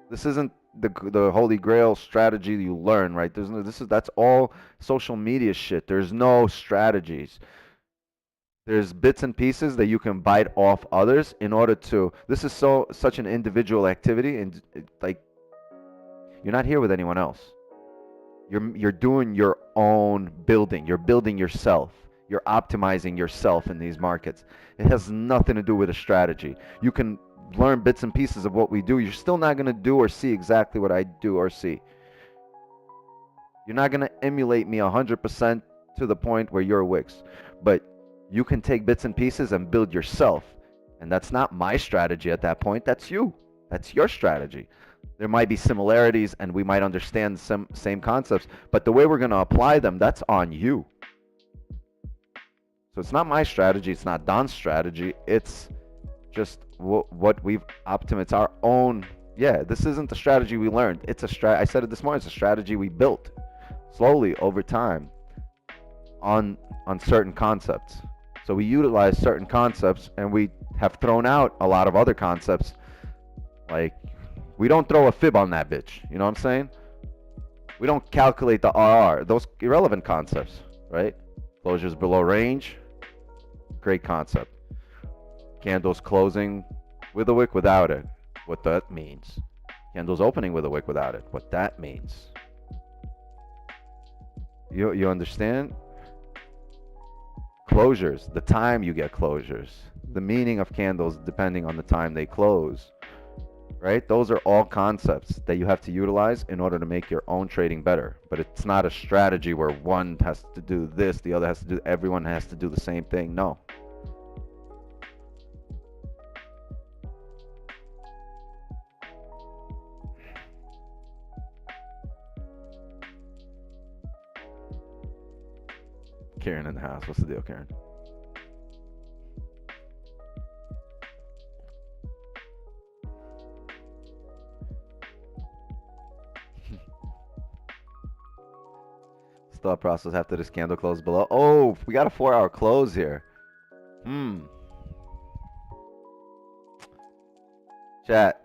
This isn't the holy grail strategy you learn, right? That's all social media shit. There's no strategies. There's bits and pieces that you can bite off others in order to. This is such an individual activity, and like, you're not here with anyone else. You're doing your own building. You're building yourself. You're optimizing yourself in these markets. It has nothing to do with a strategy. You can learn bits and pieces of what we do. You're still not going to do or see exactly what I do or see. You're not going to emulate me 100% to the point where you're Wix. But you can take bits and pieces and build yourself. And that's not my strategy at that point. That's you. That's your strategy. There might be similarities and we might understand some same concepts, but the way we're going to apply them, that's on you. So it's not my strategy, it's not Don's strategy, it's just what we've optimized. It's our own. Yeah, this isn't the strategy we learned. It's I said it this morning, it's a strategy we built slowly over time on certain concepts. So we utilize certain concepts and we have thrown out a lot of other concepts. Like, we don't throw a fib on that bitch. You know what I'm saying? We don't calculate the RR. Those irrelevant concepts, right? Closures below range. Great concept. Candles closing with a wick, without it. What that means. Candles opening with a wick, without it. What that means. You understand? Closures. The time you get closures. The meaning of candles depending on the time they close. Right? Those are all concepts that you have to utilize in order to make your own trading better. But it's not a strategy where one has to do this, the other has to do, everyone has to do the same thing. No. Karen in the house. What's the deal, Karen? Thought process after this candle close below. Oh, we got a 4-hour close here. Chat.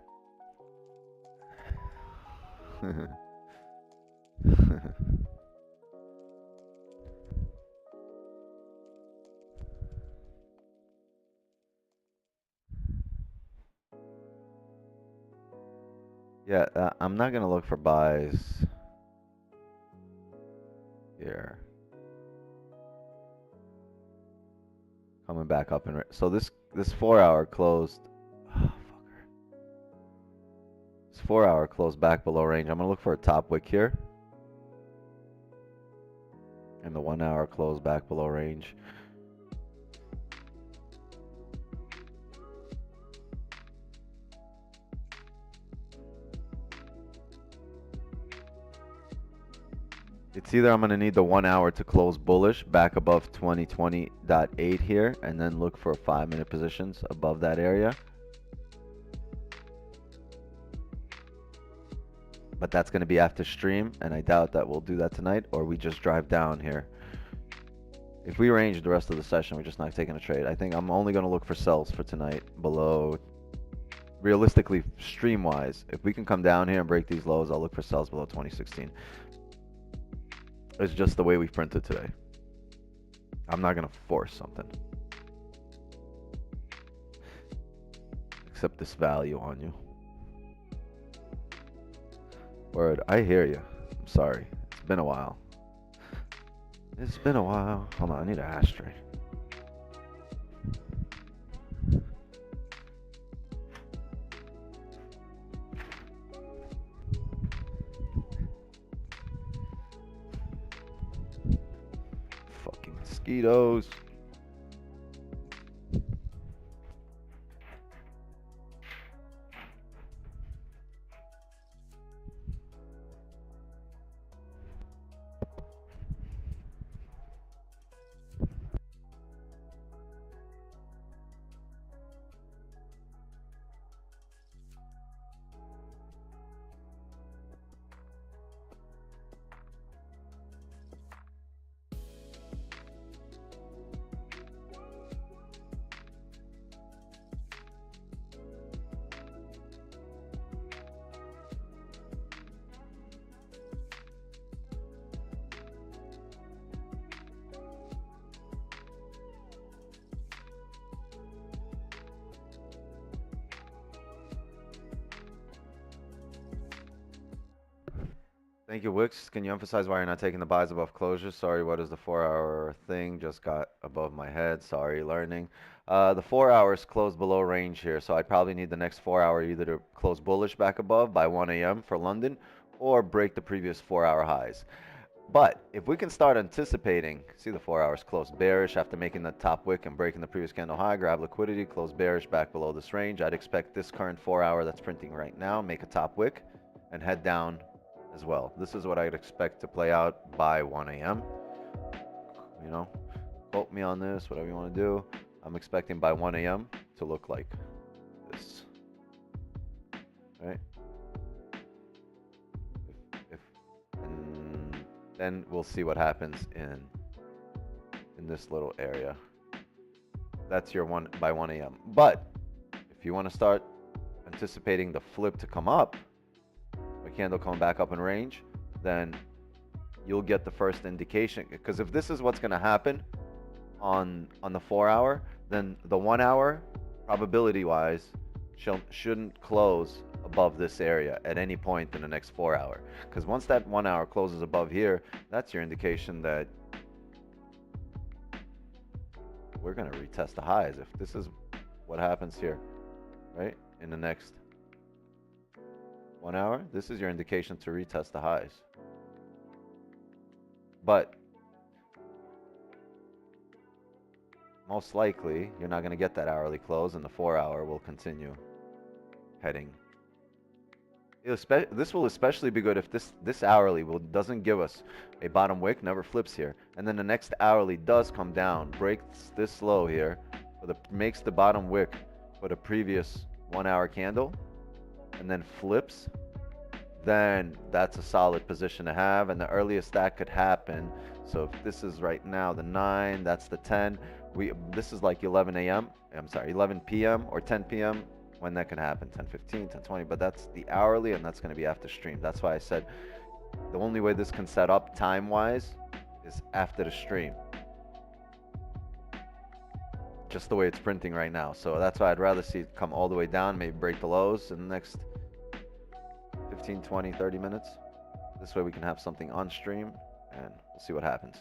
Yeah, I'm not gonna look for buys here. Coming back up and so this 4-hour closed. Oh, fucker. This 4-hour closed back below range. I'm gonna look for a top wick here, and the 1-hour closed back below range. It's either I'm going to need the 1-hour to close bullish back above 2020.8 here, and then look for 5-minute positions above that area. But that's going to be after stream, and I doubt that we'll do that tonight, or we just drive down here. If we range the rest of the session, we're just not taking a trade. I think I'm only going to look for sells for tonight below realistically, stream wise, if we can come down here and break these lows, I'll look for sells below 2016. It's just the way we printed today. I'm not gonna force something. Accept this value on you. Word, I hear you. I'm sorry. It's been a while. It's been a while. Hold on, I need an ashtray. Fucking mosquitoes. Thank you, Wix. Can you emphasize why you're not taking the buys above closures? Sorry, what is the 4-hour thing? Just got above my head. Sorry, learning. The 4 hours closed below range here, so I'd probably need the next 4 hour either to close bullish back above by 1 a.m. for London or break the previous 4-hour highs. But if we can start anticipating, see the 4 hours closed bearish after making the top wick and breaking the previous candle high, grab liquidity, close bearish back below this range. I'd expect this current 4 hour that's printing right now, make a top wick and head down as well. This is what I'd expect to play out by 1 a.m. You know, quote me on this, whatever you want to do. I'm expecting by 1 a.m. to look like this. Right? And then we'll see what happens in this little area. That's your one by 1 a.m. But if you want to start anticipating the flip to come up, a candle coming back up in range, then you'll get the first indication. Because if this is what's going to happen on the 4 hour, then the 1 hour probability wise shouldn't close above this area at any point in the next 4 hour. Because once that 1 hour closes above here, that's your indication that we're going to retest the highs. If this is what happens here, right, in the next 1 hour, this is your indication to retest the highs. But most likely, you're not going to get that hourly close, and the 4 hour will continue heading. This will especially be good if this hourly doesn't give us a bottom wick, never flips here, and then the next hourly does come down, breaks this low here, makes the bottom wick for the previous 1 hour candle, and then flips, then that's a solid position to have. And the earliest that could happen, so if this is right now the 9, that's the 10, this is like 11 a.m. I'm sorry, 11 p.m. or 10 p.m. when that can happen, 10:15, 10:20, but that's the hourly, and that's going to be after stream. That's why I said the only way this can set up time wise is after the stream, just the way it's printing right now. So that's why I'd rather see it come all the way down, maybe break the lows in the next 15, 20, 30 minutes. This way we can have something on stream, and we'll see what happens.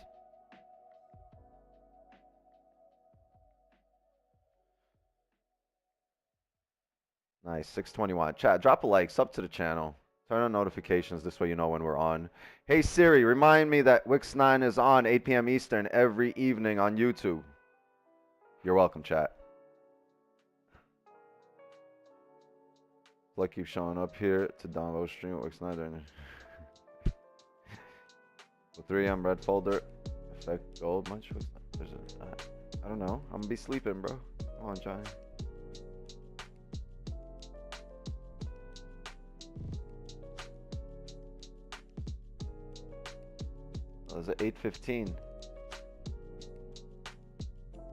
Nice, 621. Chat, drop a like, sub to the channel, turn on notifications, this way you know when we're on. Hey Siri, remind me that Wix 9 is on 8 p.m. Eastern every evening on YouTube. You're welcome, chat. Like keep showing up here to download stream Wix 9 during the 3M red folder. Effect gold much? There's I don't know. I'm gonna be sleeping, bro. Come on, Johnny. There's an 8:15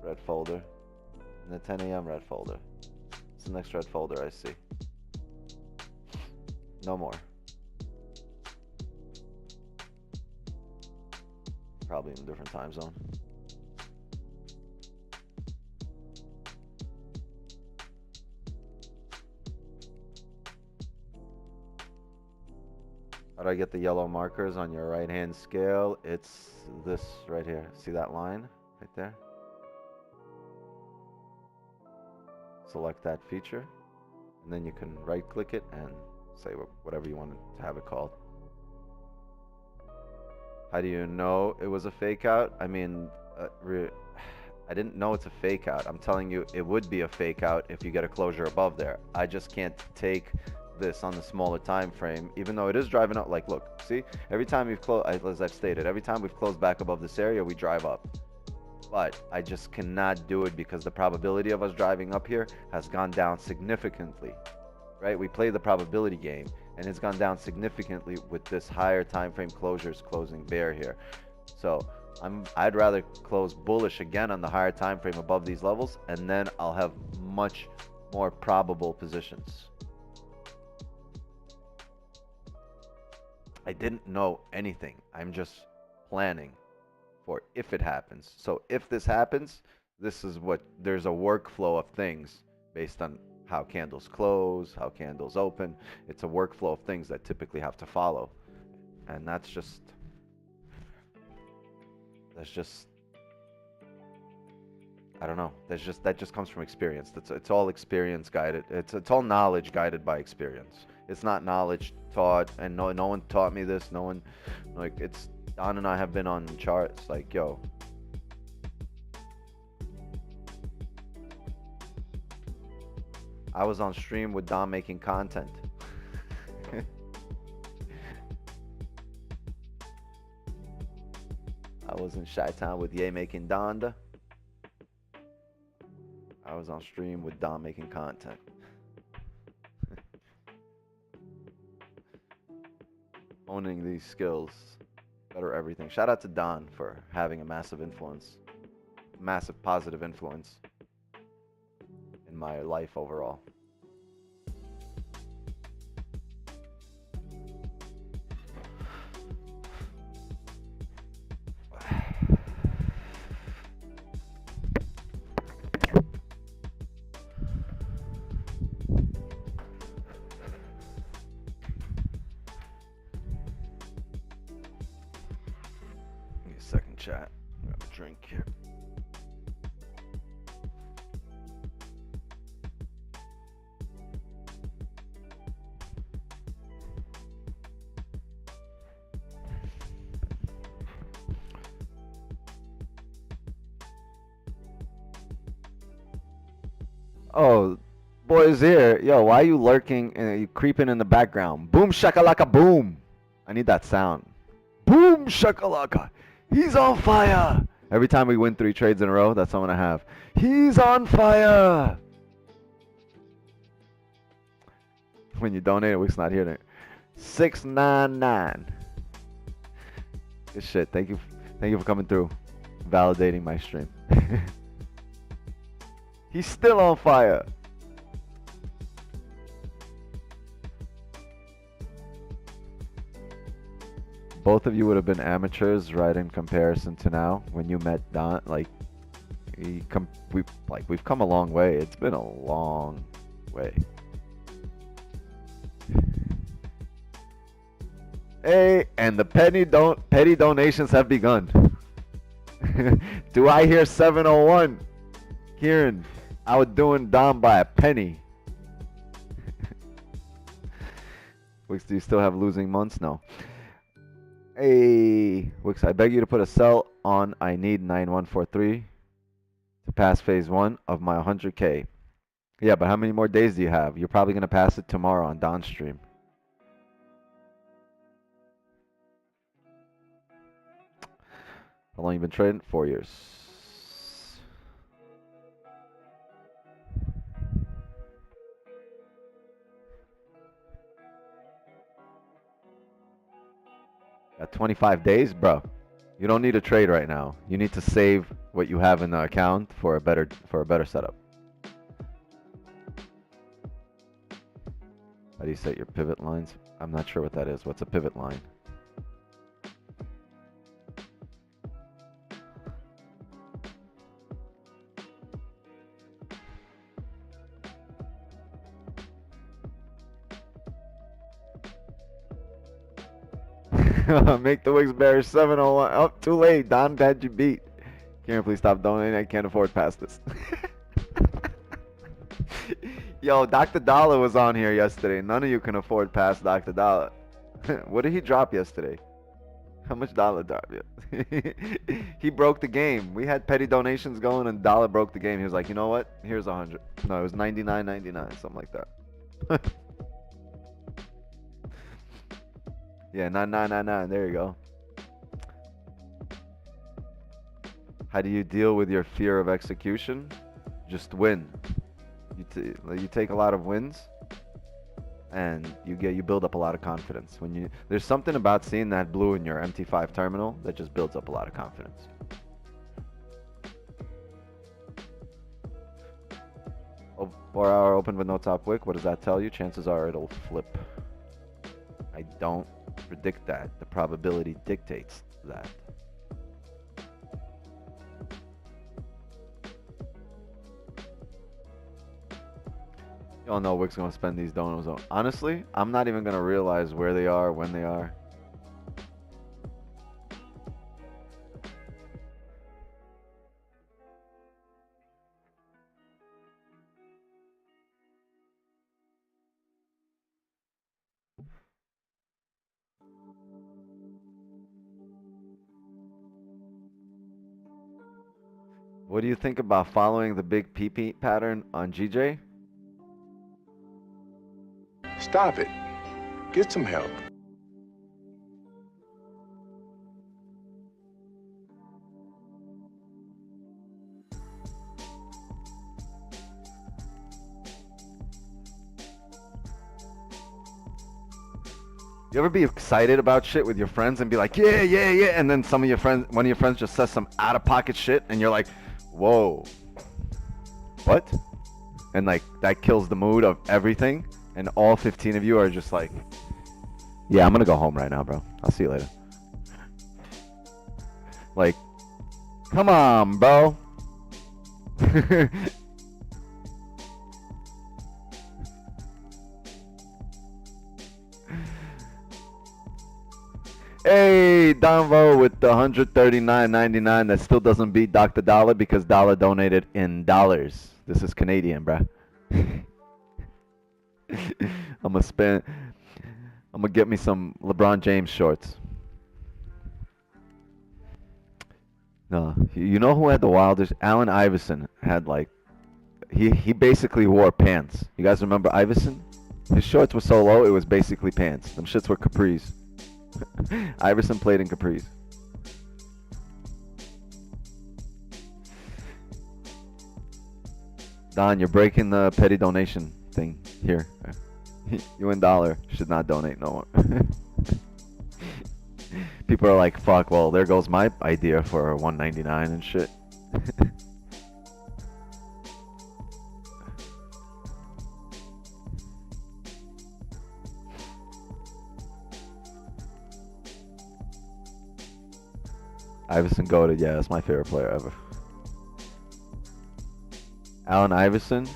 red folder and the 10 a.m. red folder. It's the next red folder I see. No more. Probably in a different time zone. How do I get the yellow markers on your right hand scale? It's this right here. See that line right there? Select that feature, and then you can right click it and say whatever you want to have it called. How do you know it was a fake out? I mean, I didn't know it's a fake out. I'm telling you, it would be a fake out if you get a closure above there. I just can't take this on the smaller time frame, even though it is driving up. Like, look, see, every time we've closed, as I've stated, every time we've closed back above this area, we drive up. But I just cannot do it because the probability of us driving up here has gone down significantly, right? We play the probability game, and it's gone down significantly with this higher time frame closures closing bear here. So I'd rather close bullish again on the higher time frame above these levels, and then I'll have much more probable positions. I didn't know anything. I'm just planning for if it happens. So if this happens, this is what, there's a workflow of things based on how candles close, how candles open. It's a workflow of things that typically have to follow. And that's just I don't know. That just comes from experience. It's all experience guided. It's all knowledge guided by experience. It's not knowledge taught, and no one taught me this. No one, like, it's Don and I have been on charts. Like, yo, I was on stream with Don making content. I was in Chi-Town with Ye making Donda. I was on stream with Don making content. Owning these skills, better everything. Shout out to Don for having a massive influence, massive positive influence in my life overall. Chat. Grab a drink here. Oh, boys here. Yo, why are you lurking and you creeping in the background? Boom shakalaka boom. I need that sound. Boom shakalaka. He's on fire. Every time we win 3 trades in a row, that's what I'm going to have. He's on fire. When you donate, Wick's not here. 699. Good shit. Thank you for coming through, validating my stream. He's still on fire. Both of you would have been amateurs, right, in comparison to now when you met Don. Like, we've come a long way. It's been a long way. Hey, and the petty donations have begun. Do I hear 701? Kieran, outdoing Don by a penny. Wix, do you still have losing months? No. Hey, Wix, I beg you to put a sell on. I need 9143 to pass phase 1 of my 100K. Yeah, but how many more days do you have? You're probably going to pass it tomorrow on Don's stream. How long you been trading? 4 years. At 25 days, bro. You don't need to trade right now. You need to save what you have in the account for a better setup. How do you set your pivot lines? I'm not sure what that is. What's a pivot line? Make the Wicks bearish 701. Oh, too late. Don had you beat. Karen, please stop donating. I can't afford past this. Yo, Dr. Dollar was on here yesterday. None of you can afford past Dr. Dollar. What did he drop yesterday? How much Dollar drop? He broke the game. We had petty donations going and Dollar broke the game. He was like, you know what? Here's 100. No, it was 99.99, something like that. Yeah, 99.99. There you go. How do you deal with your fear of execution? Just win. You take a lot of wins, and you build up a lot of confidence. There's something about seeing that blue in your MT5 terminal that just builds up a lot of confidence. Oh, 4-hour open with no top wick. What does that tell you? Chances are it'll flip. I don't predict that. The probability dictates that. Y'all know Wick's gonna spend these donos on. Honestly, I'm not even gonna realize where they are, when they are. What do you think about following the big PP pattern on GJ? Stop it. Get some help. You ever be excited about shit with your friends and be like, yeah, yeah, yeah, and then one of your friends just says some out-of-pocket shit, and you're like, whoa, what? And like that kills the mood of everything, and all 15 of you are just like, yeah, I'm gonna go home right now, bro. I'll see you later. Like, come on, bro. Hey, Donvo with the $139.99. That still doesn't beat Dr. Dollar because Dollar donated in dollars. This is Canadian, bruh. I'm gonna get me some LeBron James shorts. No, you know who had the wildest? Allen Iverson had like, he basically wore pants. You guys remember Iverson? His shorts were so low, it was basically pants. Them shits were capris. Iverson played in capris. Don, you're breaking the petty donation thing here. You and Dollar should not donate no more. People are like, fuck, well, there goes my idea for $1.99 and shit. Iverson goated, yeah, that's my favorite player ever. Allen Iverson,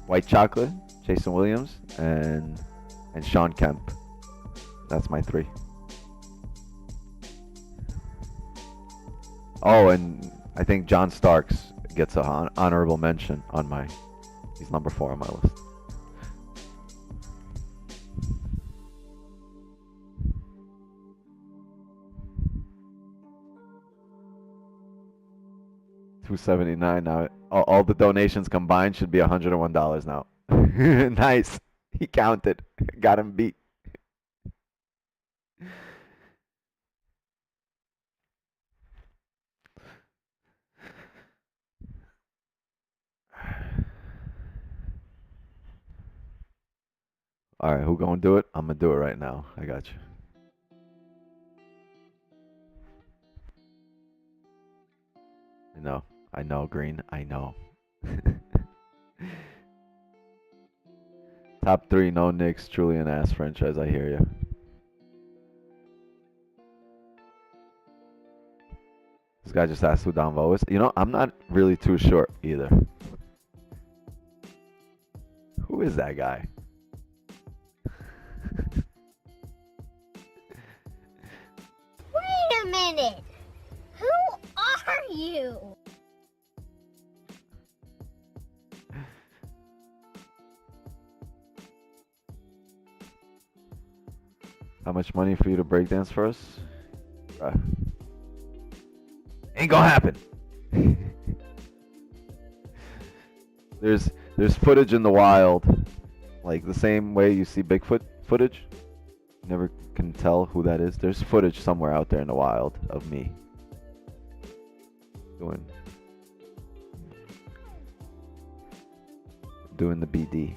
White Chocolate, Jason Williams, and Sean Kemp. That's my three. Oh, and I think John Starks gets an honorable mention on my. He's number 4 on my list. $279 now. All the donations combined should be $101 now. Nice. He counted. Got him beat. All right, who gonna do it? I'm gonna do it right now. I got you. I know, Green. I know. Top 3 no Knicks, truly an ass franchise. I hear you. This guy just asked who Don Vo is. You know, I'm not really too sure either. Who is that guy? Wait a minute. Who are you? How much money for you to breakdance for us? Ain't gonna happen. There's footage in the wild, like the same way you see Bigfoot footage. You never can tell who that is. There's footage somewhere out there in the wild of me doing the BD.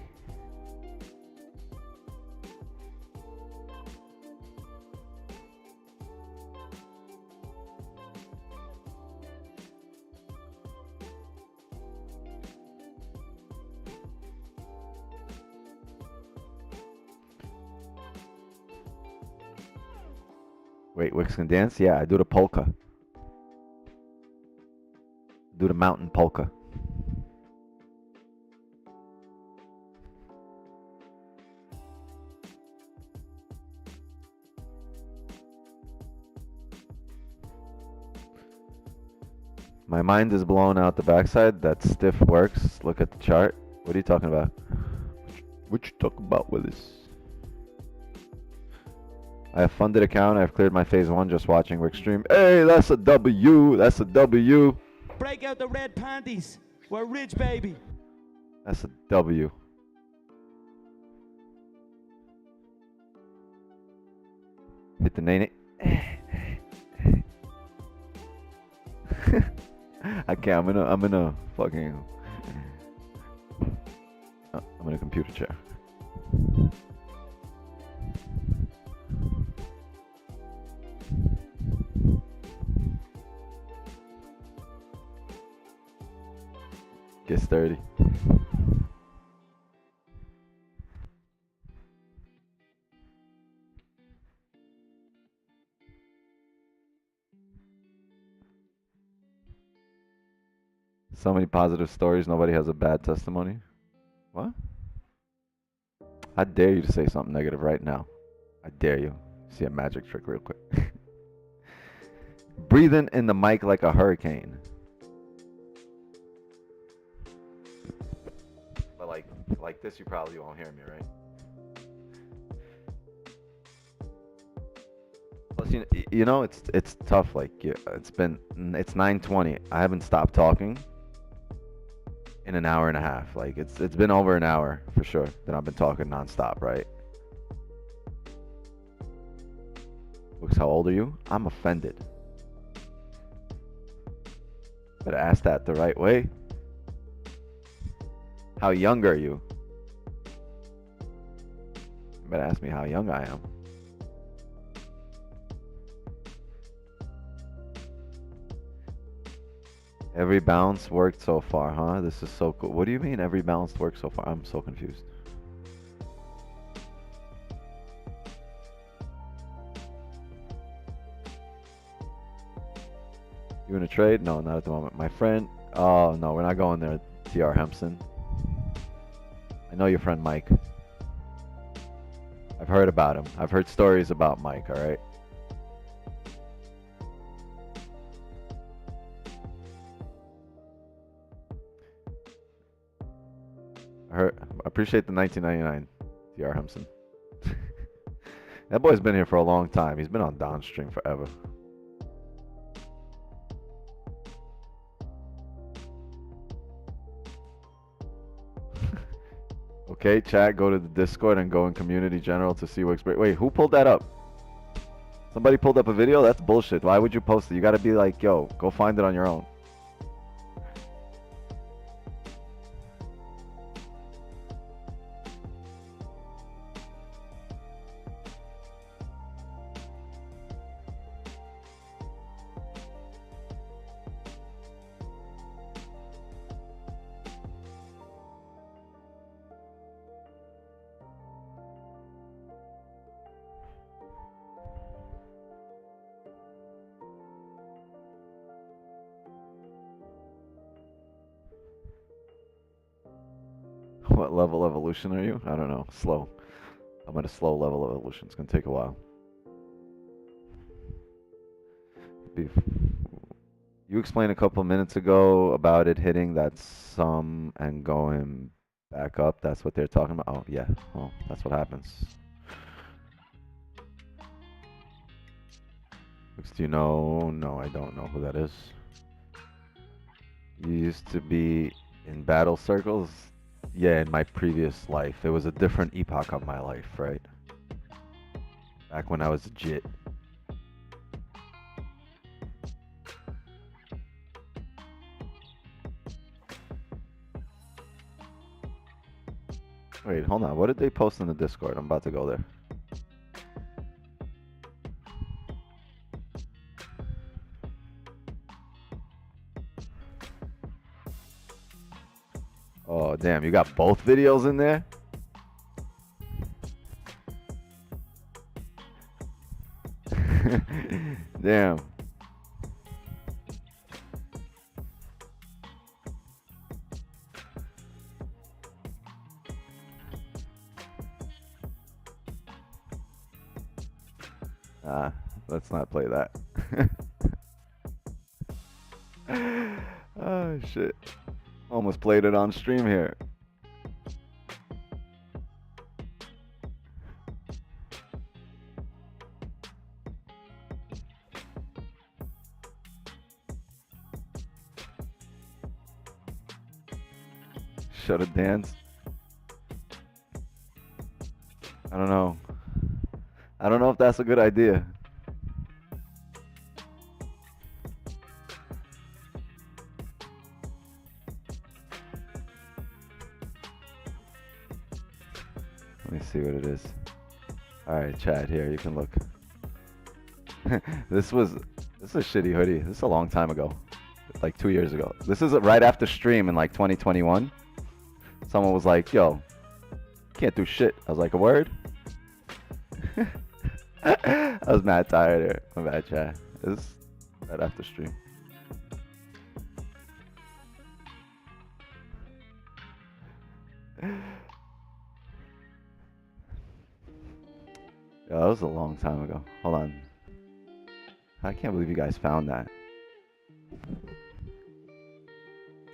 Wait, Wix can dance? Yeah, I do the polka. Do the mountain polka. My mind is blown out the backside. That stiff works. Look at the chart. What are you talking about? What you talking about, Willis? I have funded account. I've cleared my phase 1 just watching Rick stream. Hey, that's a W. That's a W. Break out the red panties. We're rich, baby. That's a W. Hit the nene. I can't. I'm in a fucking. I'm in a computer chair. Get sturdy. So many positive stories. Nobody has a bad testimony. What? I dare you to say something negative right now. I dare you. See a magic trick real quick. Breathing in the mic like a hurricane. But like this, you probably won't hear me, right? Plus, you know, it's tough. Like it's 9:20. I haven't stopped talking in an hour and a half. Like it's been over an hour for sure that I've been talking nonstop, right? Looks, how old are you? I'm offended. Better ask that the right way. How young are you? Better ask me how young I am. Every bounce worked so far, huh? This is so cool. What do you mean every bounce worked so far? I'm so confused. You in a trade? No, not at the moment. My friend, oh no, we're not going there. TR Hempson. I know your friend Mike. I've heard about him. I've heard stories about Mike, all right? I appreciate the 1999, TR Hempson. That boy's been here for a long time. He's been on downstream forever. Okay, chat, go to the Discord and go in Community General to see what's... Wait, who pulled that up? Somebody pulled up a video? That's bullshit. Why would you post it? You gotta be like, yo, go find it on your own. What level evolution are you? I don't know. Slow. I'm at a slow level of evolution. It's gonna take a while. You explained a couple minutes ago about it hitting that sum and going back up. That's what they're talking about. Oh yeah. Well, that's what happens. Do you know? No, I don't know who that is. You used to be in battle circles? Yeah, in my previous life. It was a different epoch of my life, right? Back when I was a jit. Wait, hold on. What did they post in the Discord? I'm about to go there. Oh, damn. You got both videos in there? Damn. Let's not play that. Oh, shit. Almost played it on stream here. Should have danced. I don't know. I don't know if that's a good idea. Let me see what it is. Alright, chat, here, you can look. This is a shitty hoodie. This is a long time ago. Like 2 years ago. This is right after stream in like 2021. Someone was like, yo, can't do shit. I was like, a word? I was mad tired here. My bad, chat. This is right after stream. Yeah, that was a long time ago. Hold on. I can't believe you guys found that.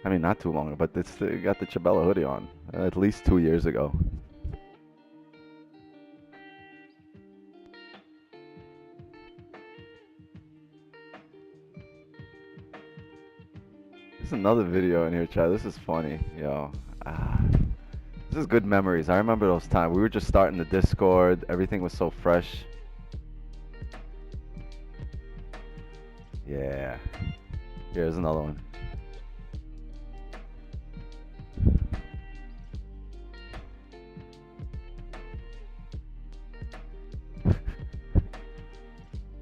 I mean, not too long ago, but it's got the Chabella hoodie on. At least 2 years ago. There's another video in here, chat. This is funny, yo. This is good memories. I remember those times. We were just starting the Discord. Everything was so fresh. Yeah. Here's another one.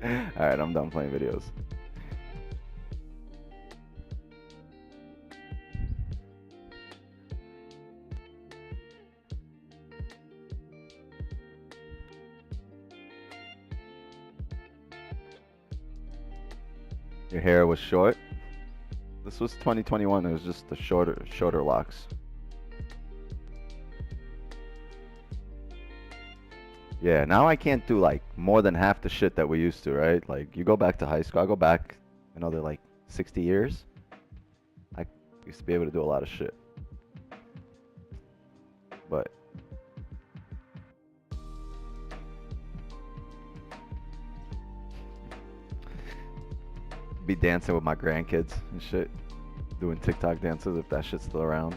Alright, I'm done playing videos. Your hair was short? This was 2021. It was just the shorter locks. Yeah, now I can't do like more than half the shit that we used to, right? Like you go back to high school, I go back another like 60 years. I used to be able to do a lot of shit. But be dancing with my grandkids and shit. Doing TikTok dances if that shit's still around.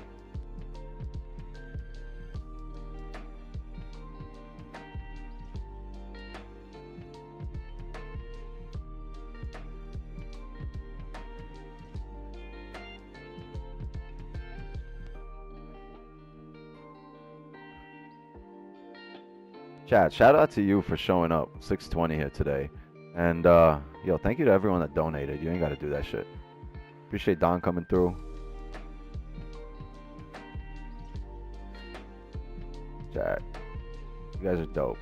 Chat, shout out to you for showing up 620 here today. And yo, thank you to everyone that donated. You ain't got to do that shit. Appreciate Don coming through. Chat, you guys are dope.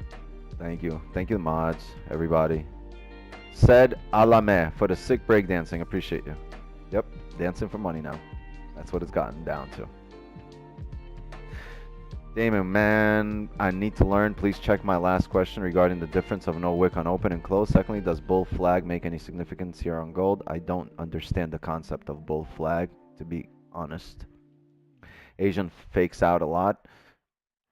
Thank you. Thank you, the mods, everybody. Said Alame for the sick breakdancing. Appreciate you. Yep, dancing for money now. That's what it's gotten down to. Damon, man, I need to learn. Please check my last question regarding the difference of no wick on open and close. Secondly, does bull flag make any significance here on gold? I don't understand the concept of bull flag, to be honest. Asian fakes out a lot.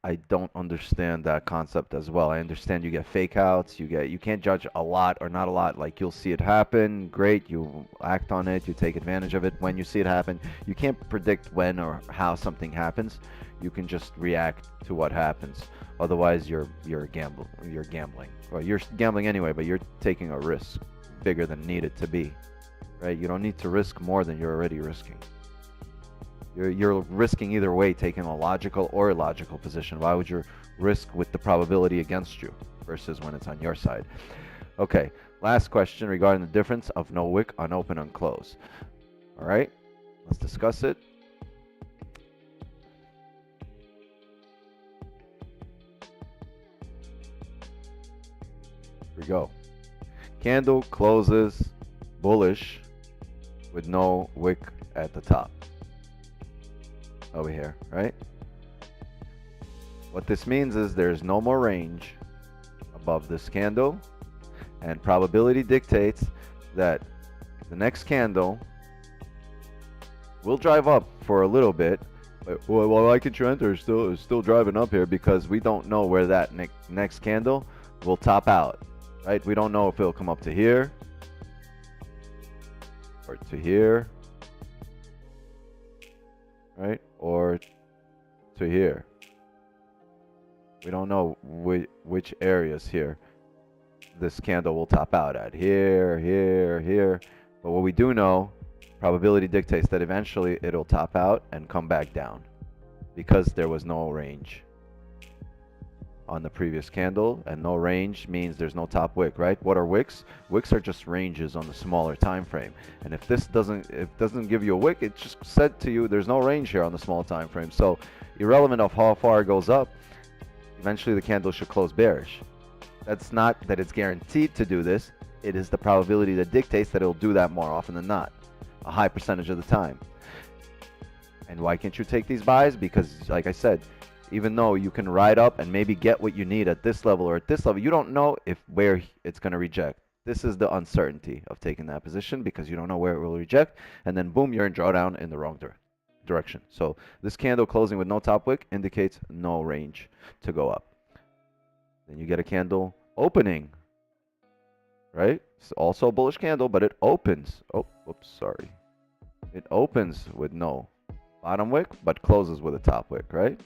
I don't understand that concept as well. I understand you get fake outs, you can't judge a lot or not a lot. Like, you'll see it happen, great, you act on it, you take advantage of it when you see it happen. You can't predict when or how something happens. You can just react to what happens. Otherwise, you're gambling. Well, you're gambling anyway, but you're taking a risk bigger than needed to be, right? You don't need to risk more than you're already risking. You're risking either way, taking a logical or illogical position. Why would you risk with the probability against you versus when it's on your side? Okay, last question regarding the difference of no wick on open and close. All right, let's discuss it. Here we go. Candle closes bullish with no wick at the top. Over here, right? What this means is there's no more range above this candle, and probability dictates that the next candle will drive up for a little bit. Well, why can't you enter? It's still driving up here because we don't know where that next candle will top out, right? We don't know if it'll come up to here or to here, right? Or to here. We don't know which areas here this candle will top out at. Here, here, here. But what we do know, probability dictates that eventually it'll top out and come back down because there was no range on the previous candle, and no range means there's no top wick, right? What are wicks? Wicks are just ranges on the smaller time frame. And if this doesn't give you a wick, it just said to you there's no range here on the small time frame. So irrelevant of how far it goes up, eventually the candle should close bearish. That's not that it's guaranteed to do this. It is the probability that dictates that it'll do that more often than not, a high percentage of the time. And why can't you take these buys? Because, like I said, even though you can ride up and maybe get what you need at this level or at this level, you don't know where it's going to reject. This is the uncertainty of taking that position, because you don't know where it will reject, and then boom, you're in drawdown in the wrong direction. So this candle closing with no top wick indicates no range to go up. Then you get a candle opening, right? It's also a bullish candle, but it opens. Oh, oops, sorry. It opens with no bottom wick, but closes with a top wick, right?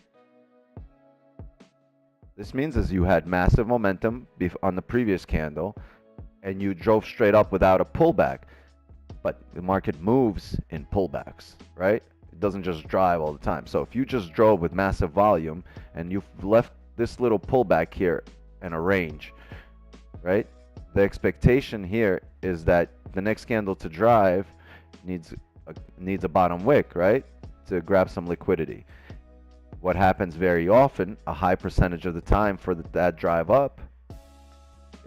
This means is you had massive momentum on the previous candle, and you drove straight up without a pullback. But the market moves in pullbacks, right? It doesn't just drive all the time. So if you just drove with massive volume and you've left this little pullback here and a range, right? The expectation here is that the next candle to drive needs a bottom wick, right? To grab some liquidity. What happens very often, a high percentage of the time for that drive up,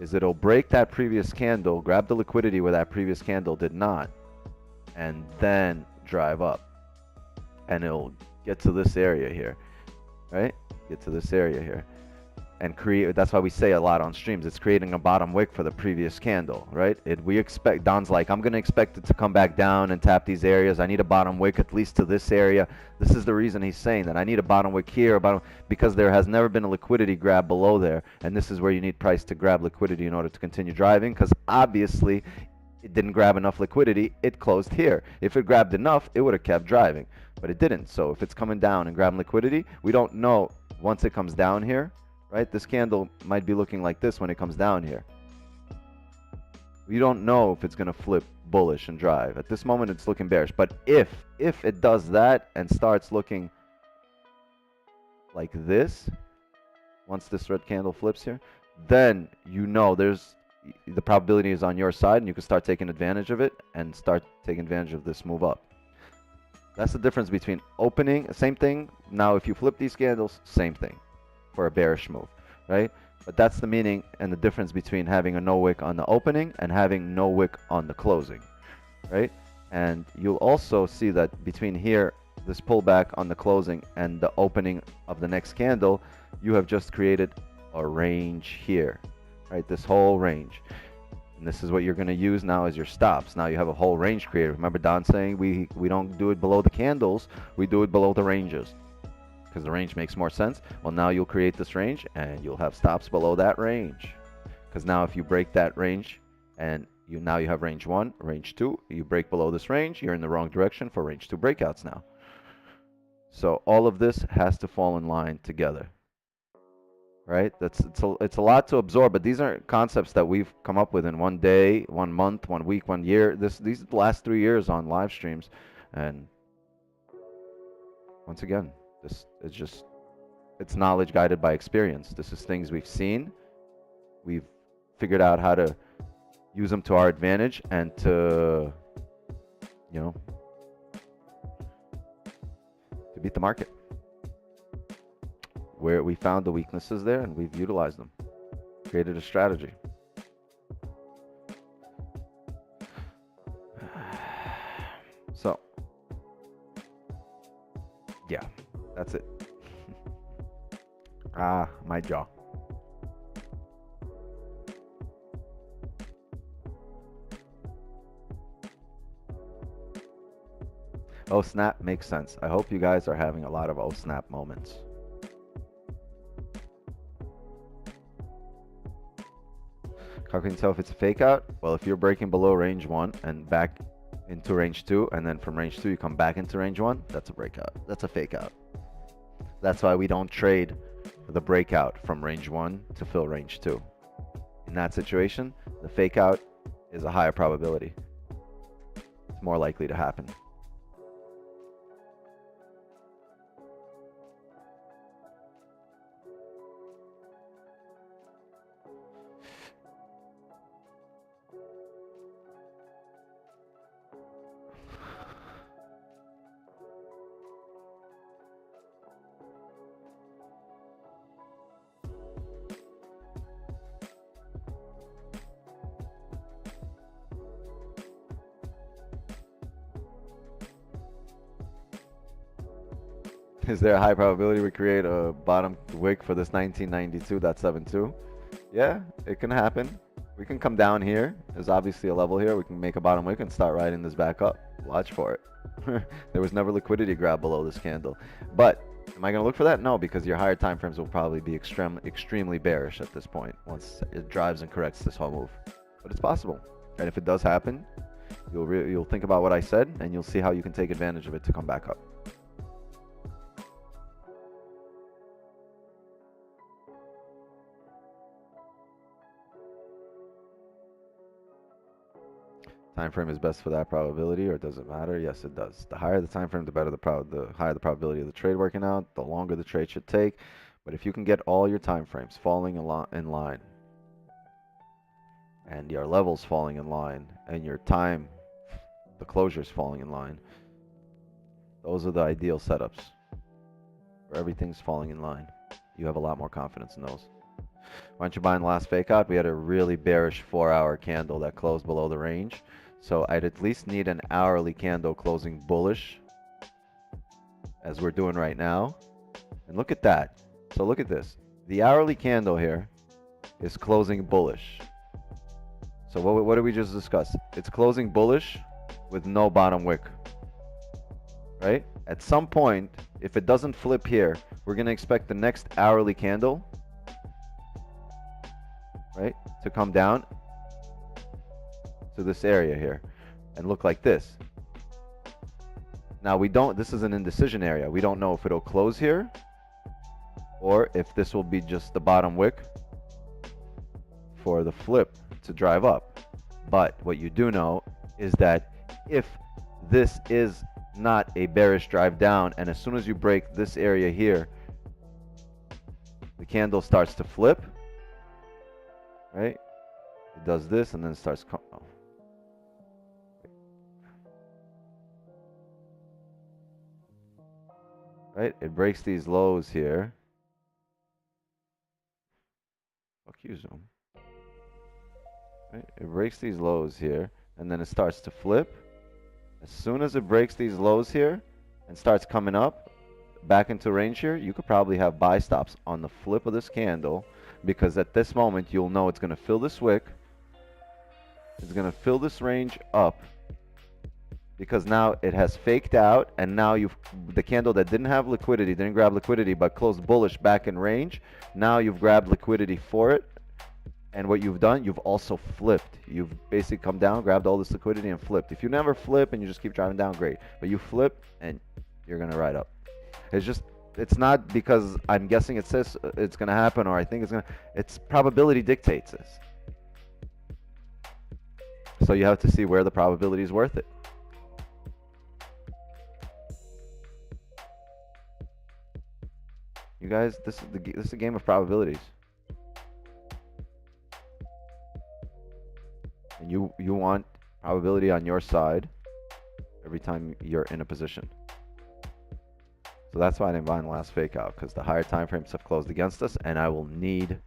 is it'll break that previous candle, grab the liquidity where that previous candle did not, and then drive up. And it'll get to this area here, right? Get to this area here. And create, that's why we say a lot on streams, it's creating a bottom wick for the previous candle, right? We expect, Don's like, I'm going to expect it to come back down and tap these areas. I need a bottom wick at least to this area. This is the reason he's saying that. I need a bottom wick here, because there has never been a liquidity grab below there. And this is where you need price to grab liquidity in order to continue driving, because obviously it didn't grab enough liquidity. It closed here. If it grabbed enough, it would have kept driving, but it didn't. So if it's coming down and grabbing liquidity, we don't know once it comes down here, right? This candle might be looking like this when it comes down here. We don't know if it's going to flip bullish and drive. At this moment, it's looking bearish. But if it does that and starts looking like this, once this red candle flips here, then you know the probability is on your side, and you can start taking advantage of it and start taking advantage of this move up. That's the difference between opening, same thing. Now, if you flip these candles, same thing for a bearish move, right? But that's the meaning and the difference between having a no wick on the opening and having no wick on the closing, right? And you'll also see that between here this pullback on the closing and the opening of the next candle, you have just created a range here, right? This whole range. And this is what you're going to use now as your stops. Now you have a whole range created. Remember Don saying we don't do it below the candles, we do it below the ranges because the range makes more sense. Well, now you'll create this range and you'll have stops below that range. Because now if you break that range and now you have range 1, range 2, you break below this range, you're in the wrong direction for range 2 breakouts now. So all of this has to fall in line together. Right? It's a lot to absorb, but these aren't concepts that we've come up with in one day, 1 month, 1 week, 1 year. These are the last 3 years on live streams, and once again, it's knowledge guided by experience. This is things we've seen. We've figured out how to use them to our advantage and to, you know, to beat the market. Where we found the weaknesses there and we've utilized them, created a strategy. So, yeah, that's it. My jaw. Oh snap makes sense. I hope you guys are having a lot of oh snap moments. How can you tell if it's a fake out? Well, if you're breaking below range 1 and back into range 2, and then from range 2 you come back into range 1, that's a breakout. That's a fake out. That's why we don't trade the breakout from range 1 to fill range 2. In that situation, the fake out is a higher probability. It's more likely to happen. Is there a high probability we create a bottom wick for this 1992.72? Yeah, it can happen. We can come down here. There's obviously a level here. We can make a bottom wick and start riding this back up. Watch for it. There was never liquidity grab below this candle. But am I going to look for that? No, because your higher time frames will probably be extremely bearish at this point once it drives and corrects this whole move. But it's possible. And if it does happen, you'll think about what I said and you'll see how you can take advantage of it to come back up. Time frame is best for that probability, or does it matter? Yes, it does. The higher the time frame, the better the higher the probability of the trade working out. The longer the trade should take. But if you can get all your time frames falling in line, and your levels falling in line, and your time, the closures falling in line, those are the ideal setups. Where everything's falling in line, you have a lot more confidence in those. Why don't you buy in the last fake out? We had a really bearish 4-hour candle that closed below the range. So I'd at least need an hourly candle closing bullish, as we're doing right now. And look at that. So look at this. The hourly candle here is closing bullish. So what did we just discuss? It's closing bullish with no bottom wick. Right? At some point, if it doesn't flip here, we're going to expect the next hourly candle, right, to come down to this area here and look like this. Now this is an indecision area. We don't know if it'll close here or if this will be just the bottom wick for the flip to drive up. But what you do know is that if this is not a bearish drive down, and as soon as you break this area here, the candle starts to flip, right? It does this and then it starts right? It breaks these lows here. Fuck you, Zoom. Right? It breaks these lows here and then it starts to flip. As soon as it breaks these lows here and starts coming up back into range here, you could probably have buy stops on the flip of this candle, because at this moment you'll know it's going to fill this wick, it's going to fill this range up, because now it has faked out, and now the candle that didn't have liquidity, didn't grab liquidity, but closed bullish back in range, now you've grabbed liquidity for it. And what you've done, you've also flipped. You've basically come down, grabbed all this liquidity and flipped. If you never flip and you just keep driving down, great. But you flip and you're going to ride up. It's not because I'm guessing it says it's going to happen, or I think it's going to, it's probability dictates this. So you have to see where the probability is worth it. You guys, this is a game of probabilities. And you want probability on your side every time you're in a position. So that's why I didn't buy in the last fake out, because the higher time frames have closed against us, and I will need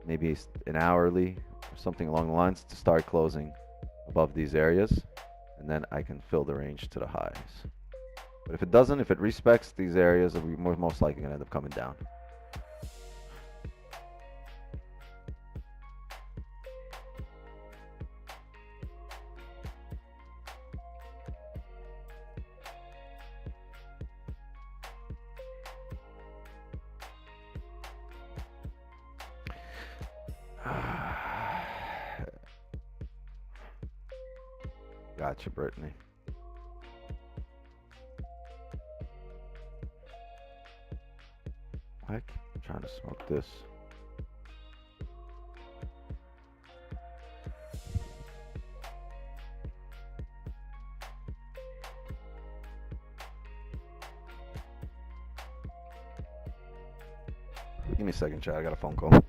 maybe an hourly or something along the lines to start closing above these areas, and then I can fill the range to the highs. But if it doesn't, if it respects these areas, we're most likely going to end up coming down. Gotcha, Brittany. I keep trying to smoke this. Give me a second, chat. I got a phone call.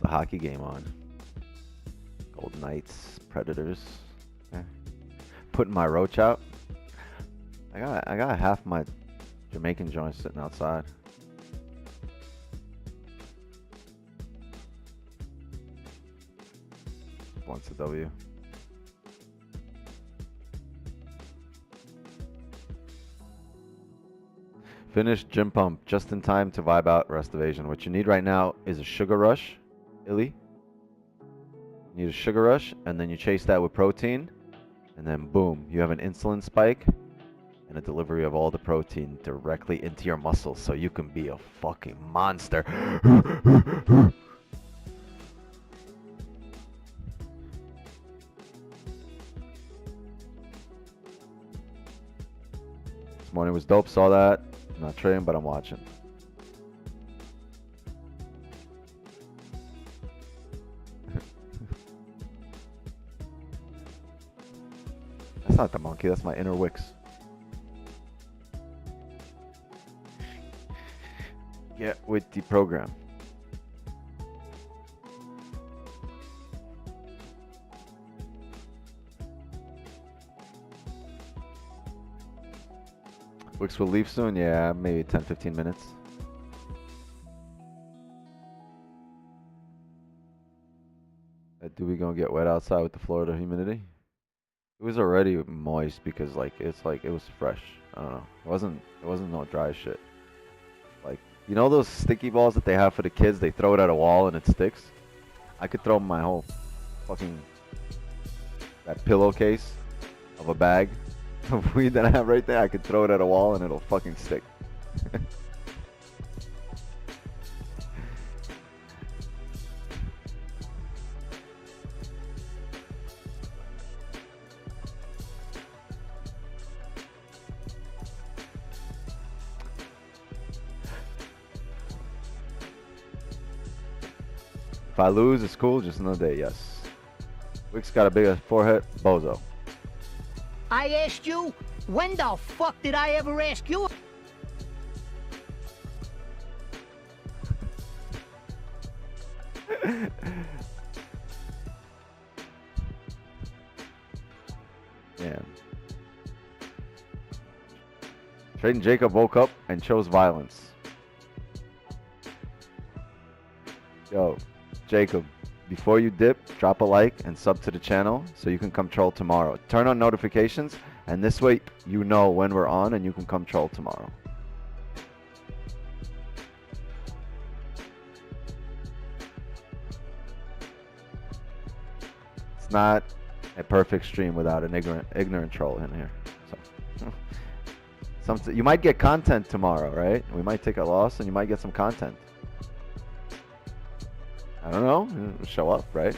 The hockey game on. Golden Knights, Predators. Okay. Putting my roach out. I got half my Jamaican joints sitting outside. Once a W. Finished gym pump just in time to vibe out rest of Asian. What you need right now is a sugar rush. Illy. You need a sugar rush, and then you chase that with protein, and then boom, you have an insulin spike and a delivery of all the protein directly into your muscles, so you can be a fucking monster. This morning was dope, saw that. I'm not trading, but I'm watching. That's not the monkey, that's my inner Wix. Get with the program. Wix will leave soon? Yeah, maybe 10-15 minutes. Do we gonna get wet outside with the Florida humidity? It was already moist because it was fresh. I don't know. It wasn't no dry shit. Like, you know those sticky balls that they have for the kids? They throw it at a wall and it sticks. I could throw my whole fucking that pillowcase of a bag of weed that I have right there. I could throw it at a wall and it'll fucking stick. If I lose, it's cool. Just another day. Yes. Wick's got a bigger forehead. Bozo. I asked you, when the fuck did I ever ask you? Man. Trading Jacob woke up and chose violence. Yo, Jacob, before you dip, drop a like and sub to the channel so you can come troll tomorrow. Turn on notifications, and this way you know when we're on and you can come troll tomorrow. It's not a perfect stream without an ignorant troll in here. So, you might get content tomorrow, right? We might take a loss and you might get some content. I don't know. Show up, right?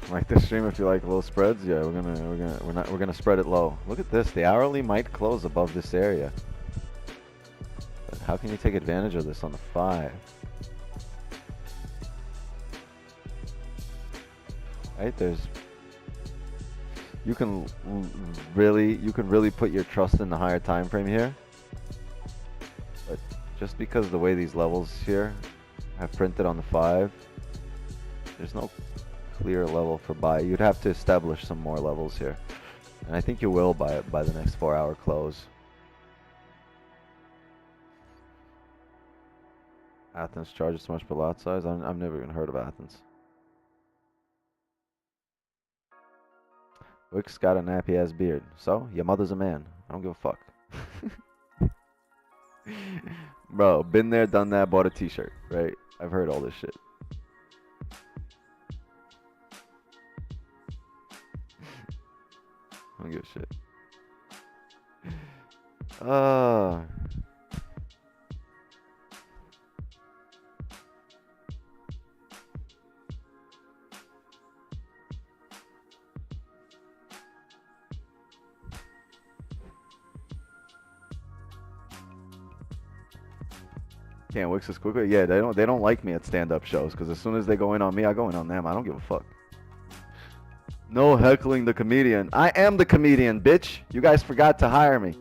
Like this stream if you like low spreads. Yeah, we're gonna spread it low. Look at this. The hourly might close above this area. But how can you take advantage of this on the 5? Right? You can really put your trust in the higher time frame here. But just because the way these levels here have printed on the 5, there's no clear level for buy. You'd have to establish some more levels here, and I think you will by the next 4-hour close. Athens charges so much per lot size. I've never even heard of Athens. Wick's got a nappy ass beard, so your mother's a man. I don't give a fuck. Bro, been there, done that, bought a t-shirt, right? I've heard all this shit. I don't give a shit. Can't Wix this quickly. Yeah, they don't like me at stand-up shows because as soon as they go in on me, I go in on them. I don't give a fuck. No heckling the comedian. I am the comedian, bitch. You guys forgot to hire me.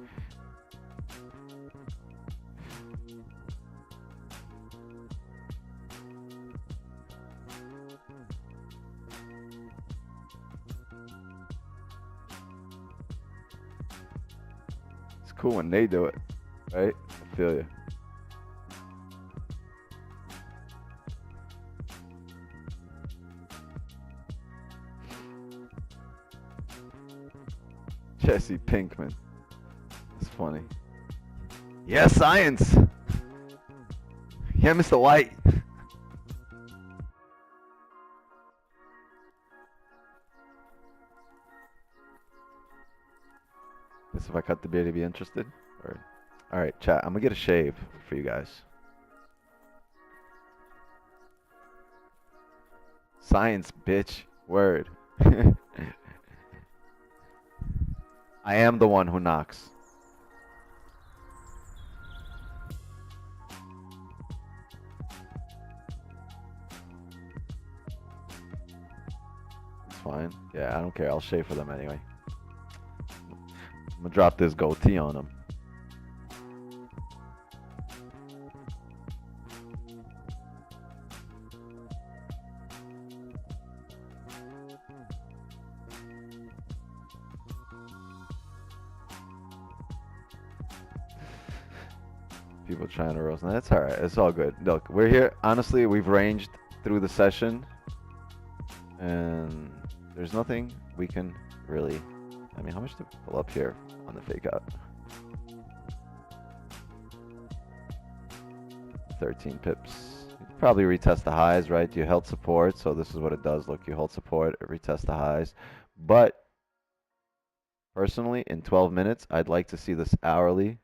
It's cool when they do it, right? I feel you. Jesse Pinkman. It's funny. Yeah, science. Yeah, Mr. White. Guess if I cut the beard, he'd be interested. Or, all right, chat. I'm gonna get a shave for you guys. Science, bitch. Word. I am the one who knocks. It's fine. Yeah, I don't care. I'll shave for them anyway. I'm gonna drop this goatee on them. People trying to roast. That's all right. It's all good. Look, we're here. Honestly, we've ranged through the session, and there's nothing we can really. I mean, how much to pull up here on the fake out? 13 pips. You probably retest the highs, right? You held support, so this is what it does. Look, you hold support, it retest the highs. But personally, in 12 minutes, I'd like to see this hourly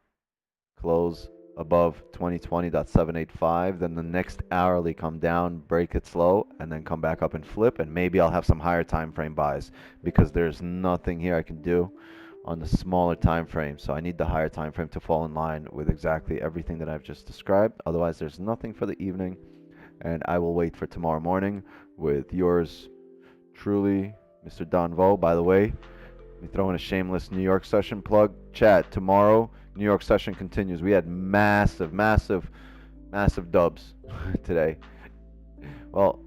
close above 2020.785, then the next hourly come down, break it slow, and then come back up and flip, and maybe I'll have some higher time frame buys because there's nothing here I can do on the smaller time frame. So I need the higher time frame to fall in line with exactly everything that I've just described. Otherwise, there's nothing for the evening, and I will wait for tomorrow morning with yours truly, Mr. Don Vo. By the way, we throw in a shameless New York session plug. Chat, tomorrow New York session continues. We had massive dubs today. Well,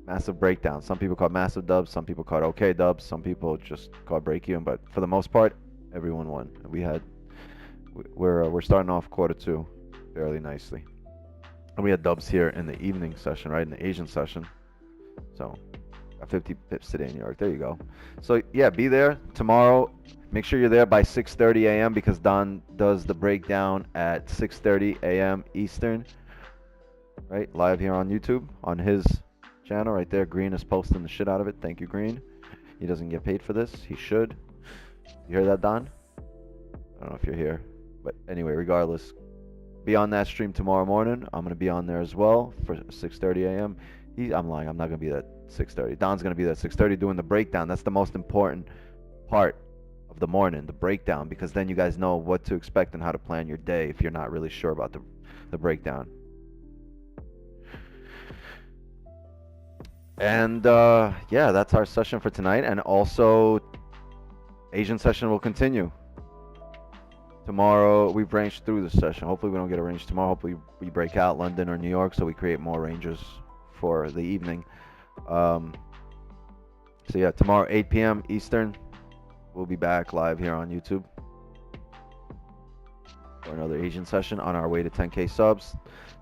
massive breakdown. Some people call it massive dubs. Some people call it okay dubs. Some people just call it break even. But for the most part, everyone won. We're starting off quarter two fairly nicely. And we had dubs here in the evening session, right? In the Asian session. So got 50 pips today in New York. There you go. So yeah, be there tomorrow. Make sure you're there by 6:30 a.m. because Don does the breakdown at 6:30 a.m. Eastern, right? Live here on YouTube on his channel right there. Green is posting the shit out of it. Thank you, Green. He doesn't get paid for this. He should. You hear that, Don? I don't know if you're here, but anyway, regardless, be on that stream tomorrow morning. I'm gonna be on there as well for 6:30 a.m. I'm lying. I'm not gonna be there at 6:30. Don's gonna be there at 6:30 doing the breakdown. That's the most important part of the morning, the breakdown, because then you guys know what to expect and how to plan your day if you're not really sure about the breakdown. And yeah, that's our session for tonight. And also, Asian session will continue tomorrow. We've ranged through the session. Hopefully we don't get a range tomorrow. Hopefully we break out London or New York so we create more ranges for the evening. So yeah, tomorrow 8 p.m. Eastern, we'll be back live here on YouTube for another Asian session on our way to 10K subs.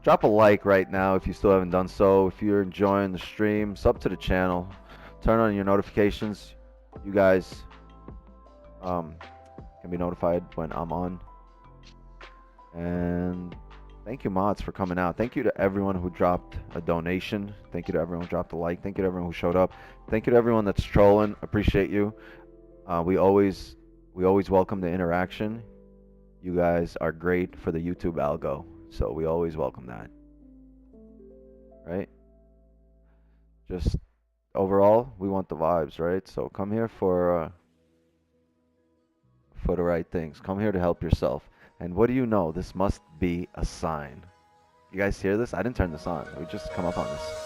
Drop a like right now if you still haven't done so. If you're enjoying the stream, sub to the channel, turn on your notifications. You guys can be notified when I'm on. And thank you, mods, for coming out. Thank you to everyone who dropped a donation. Thank you to everyone who dropped a like. Thank you to everyone who showed up. Thank you to everyone that's trolling. Appreciate you. We always welcome the interaction. You guys are great for the YouTube algo, so we always welcome that. Right? Just overall, we want the vibes, right? So come here for the right things. Come here to help yourself. And what do you know? This must be a sign. You guys hear this? I didn't turn this on. We just come up on this.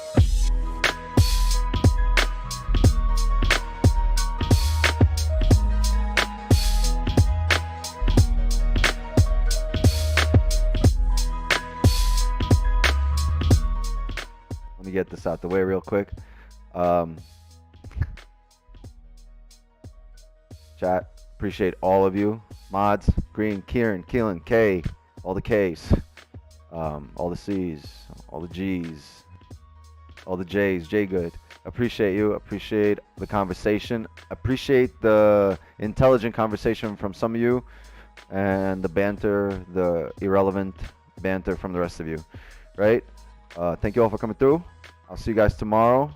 Let me get this out the way real quick. Chat, appreciate all of you. Mods, Green, Kieran, Keelan, K, all the Ks, all the Cs, all the Gs, all the Js, J Good. Appreciate you. Appreciate the conversation. Appreciate the intelligent conversation from some of you and the banter, the irrelevant banter from the rest of you. Right? Thank you all for coming through. I'll see you guys tomorrow.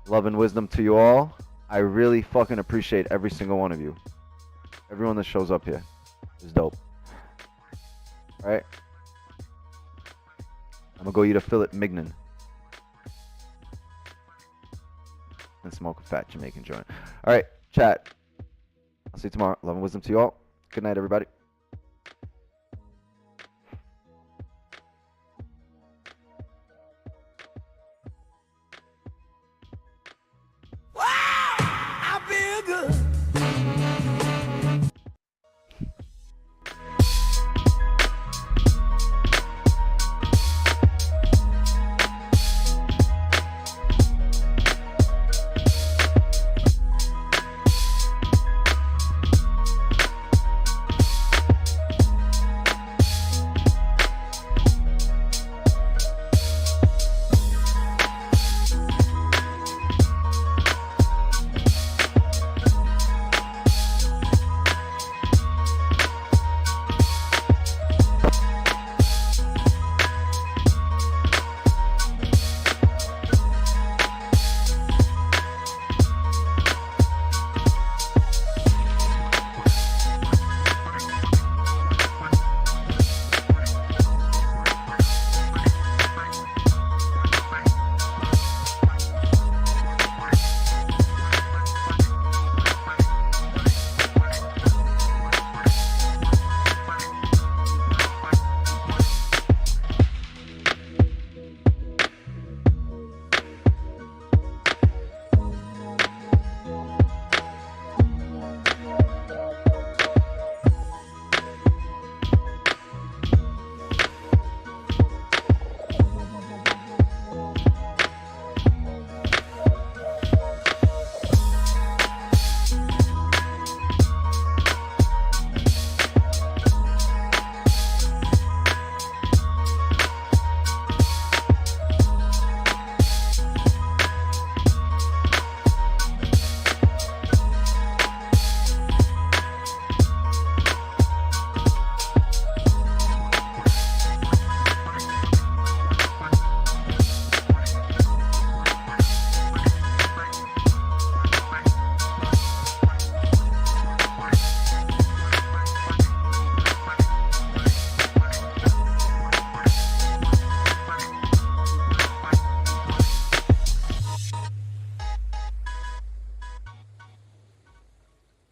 Love and wisdom to you all. I really fucking appreciate every single one of you. Everyone that shows up here is dope. All right. I'm gonna go eat a fillet mignon and smoke a fat Jamaican joint. All right, chat. I'll see you tomorrow. Love and wisdom to you all. Good night, everybody.